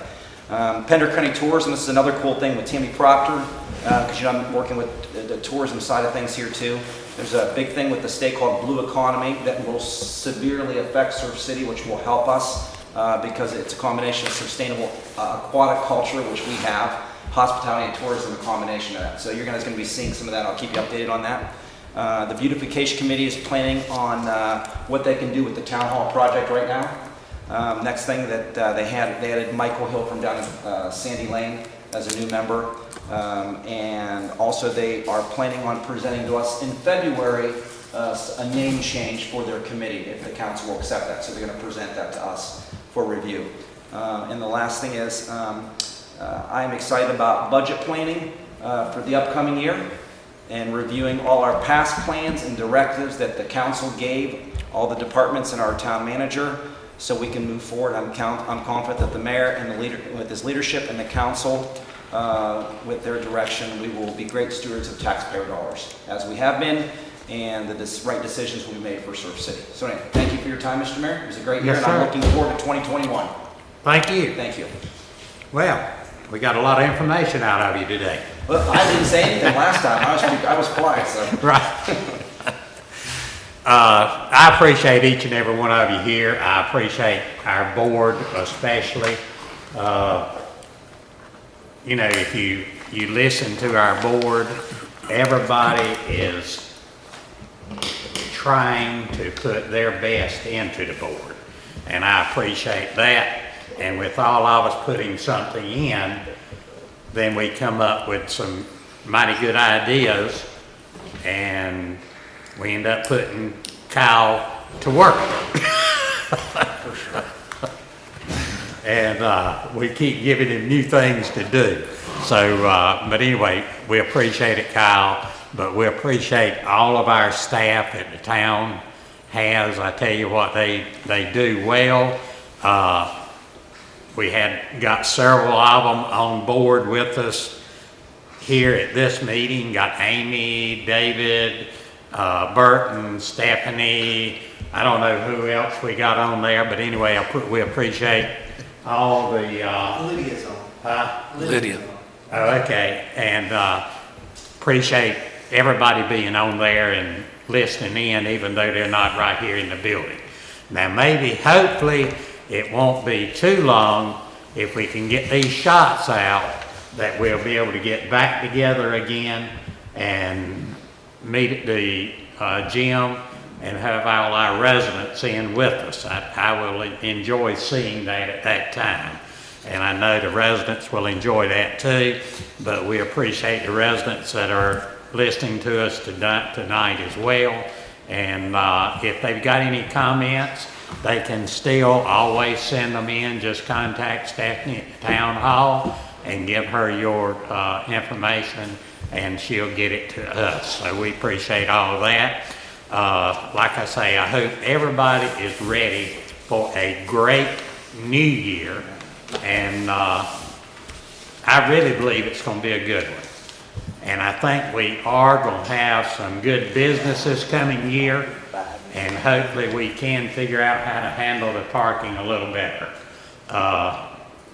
K: Pender County Tourism, this is another cool thing with Tammy Proctor, because I'm working with the tourism side of things here too. There's a big thing with the state called Blue Economy that will severely affect Surf City, which will help us because it's a combination of sustainable aquatic culture, which we have, hospitality and tourism, a combination of that. So you're guys going to be seeing some of that. I'll keep you updated on that. The Beautification Committee is planning on what they can do with the Town Hall project right now. Next thing that they added Michael Hill from down in Sandy Lane as a new member. And also they are planning on presenting to us in February a name change for their committee, if the council will accept that. So they're going to present that to us for review. And the last thing is I'm excited about budget planning for the upcoming year and reviewing all our past plans and directives that the council gave all the departments and our town manager, so we can move forward. I'm confident that the mayor and the leader, with his leadership, and the council with their direction, we will be great stewards of taxpayer dollars, as we have been, and the right decisions will be made for Surf City. So anyway, thank you for your time, Mr. Mayor. It was a great year,
B: Yes,
K: and I'm
B: sir.
K: looking forward to 2021.
B: Thank you.
K: Thank you.
B: Well, we got a lot of information out of you today.
K: Well, I didn't say anything last time. I was quiet, so.
B: Right. I appreciate each and every one of you here. I appreciate our board especially. You know, if you listen to our board, everybody is trying to put their best into the board. And I appreciate that. And with all of us putting something in, then we come up with some mighty good ideas, and we end up putting Kyle to work. And we keep giving him new things to do. So, but anyway, we appreciate it, Kyle, but we appreciate all of our staff that the town has. I tell you what, they do well. We got several of them on board with us here at this meeting. Got Amy, David, Burton, Stephanie. I don't know who else we got on there, but anyway, we appreciate all the...
K: Lydia's on.
B: Huh?
H: Lydia.
B: Oh, okay, and appreciate everybody being on there and listening in, even though they're not right here in the building. Now, maybe, hopefully, it won't be too long if we can get these shots out, that we'll be able to get back together again and meet at the gym and have all our residents in with us. I will enjoy seeing that at that time. And I know the residents will enjoy that too, but we appreciate the residents that are listening to us tonight as well. And if they've got any comments, they can still always send them in. Just contact Stephanie at the town hall and give her your information, and she'll get it to us. So we appreciate all of that. Like I say, I hope everybody is ready for a great new year, and I really believe it's going to be a good one. And I think we are going to have some good business this coming year, and hopefully we can figure out how to handle the parking a little better.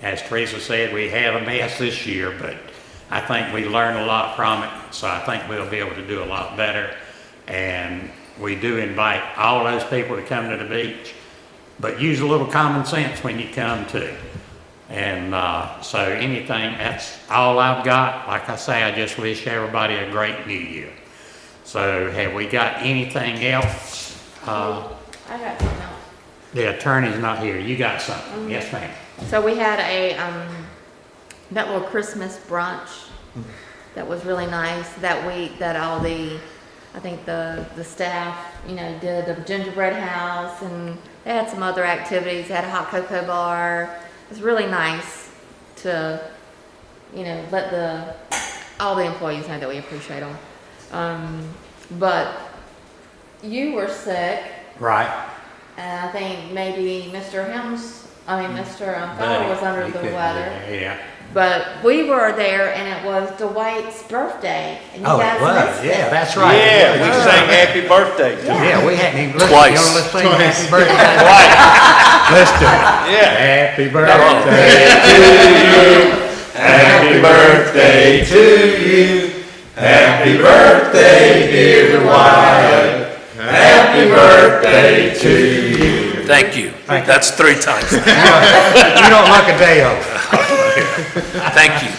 B: As Teresa said, we had a mess this year, but I think we learned a lot from it, so I think we'll be able to do a lot better. And we do invite all those people to come to the beach, but use a little common sense when you come too. And so anything, that's all I've got. Like I say, I just wish everybody a great new year. So have we got anything else?
E: I got something else.
B: The attorney's not here. You got something? Yes, ma'am.
E: So we had that little Christmas brunch that was really nice that week, that all I think the staff, did a gingerbread house, and they had some other activities. They had a hot cocoa bar. It was really nice to, let all the employees know that we appreciate them. But you were sick.
B: Right.
E: And I think maybe Mr. Fowler was under the weather.
B: Yeah.
E: But we were there, and it was Dwight's birthday. And you guys missed
B: Yeah,
E: it.
B: that's right.
I: Yeah, we sang happy birthday to him.
B: Yeah, we hadn't even listened.
H: Twice.
B: You want to sing happy birthday?
I: Dwight.
B: Let's do it.
I: Yeah.
B: Happy birthday
C: to you. Happy birthday to you. Happy birthday, dear Dwight. Happy birthday to you.
H: Thank you. That's 3 times.
B: You don't look a day over.
H: Thank you.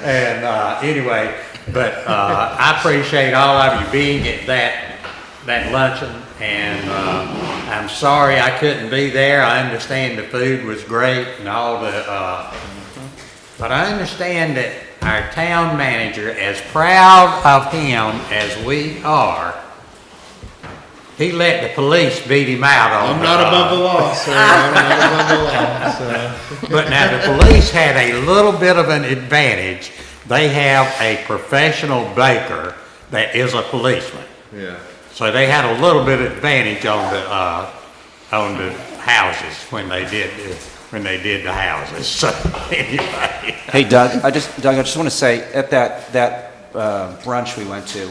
B: And anyway, but I appreciate all of you being at that luncheon, and I'm sorry I couldn't be there. I understand the food was great and all but I understand that our town manager, as proud of him as we are, he let the police beat him out on
G: I'm not above the law, sir. I'm not above the law, so.
B: But now the police had a little bit of an advantage. They have a professional baker that is a policeman.
G: Yeah.
B: So they had a little bit of advantage on the houses when they did the houses. So anyway.
K: Hey Doug, I just want to say, at that brunch we went to,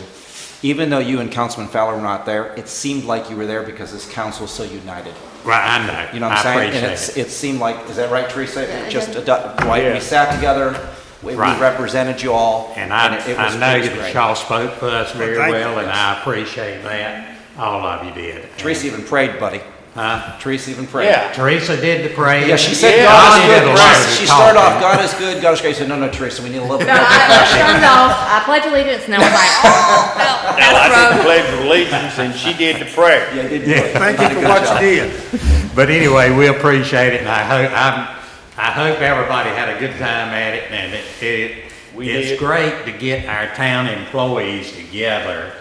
K: even though you and Councilman Fowler were not there, it seemed like you were there because this council is so united.
B: Right, I know.
K: You know what I'm saying?
B: Appreciate
K: And
B: it.
K: it seemed like, is that right, Teresa?
E: Yeah,
K: Just
E: yeah.
K: Dwight, we sat together, we
B: Right.
K: represented you all.
B: And I
K: it was
B: know that
K: great.
B: y'all spoke for us very
A: thank you.
B: well, and I appreciate that. All of you did.
K: Teresa even prayed, buddy.
B: Huh?
K: Teresa even prayed.
I: Yeah.
B: Teresa did the praise.
K: Yeah, she said
I: Yeah,
K: God
B: I
K: is
B: did
K: good.
B: a lot of
K: She started
B: talking.
K: off, God is good, God is great. She said, no, Teresa, we need a little bit
E: No,
K: more
E: I
K: confession.
E: turned off. I pledge allegiance, and I was like, oh, no,
I: I
E: that's
I: did the
E: wrong.
I: Pledge of Allegiance, and she did the prayer.
K: Yeah, you did
B: Yeah.
K: good.
A: Thank
K: You
A: you
K: did a
A: for
K: good
A: what
K: job.
A: you did.
B: But anyway, we appreciate it, and I hope everybody had a good time at it, and it's
I: did.
B: great to get our town employees together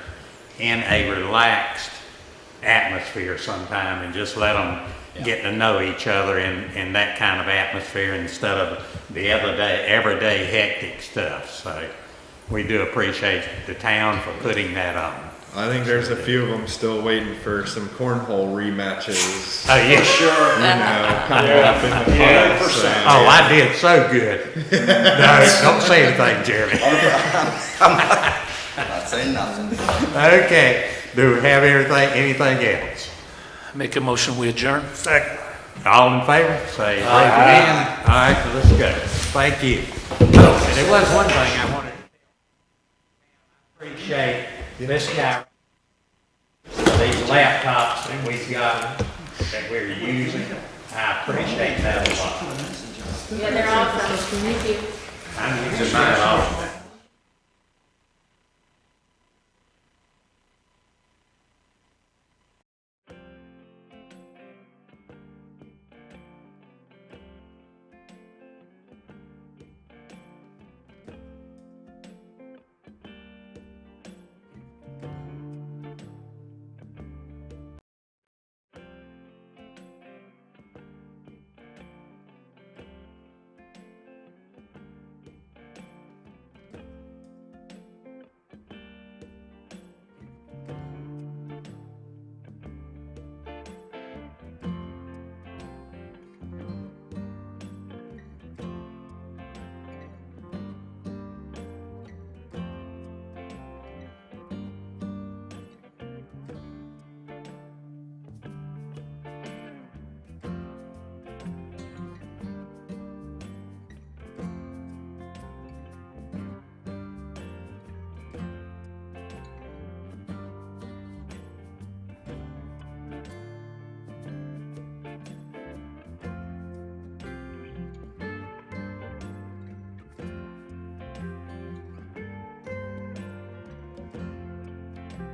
B: in a relaxed atmosphere sometime, and just let them get to know each other in that kind of atmosphere instead of the everyday hectic stuff. So we do appreciate the town for putting that on.
G: I think there's a few of them still waiting for some cornhole rematches.
B: Oh, yeah.
K: Sure.
G: Coming up in the fall. So,
B: Oh, I did so good. No, don't say anything, Jeremy.
K: Not saying nothing.
B: Okay, do we have anything else?
H: Make a motion, we adjourn.
A: Second.
B: All in favor, say raise your hand. All right, let's go. Thank you. Oh, and there was one thing I wanted to appreciate this guy, these laptops that we've got, that we're using. I appreciate that a lot.
E: Yeah, they're awesome. Thank you.
B: I'm using mine all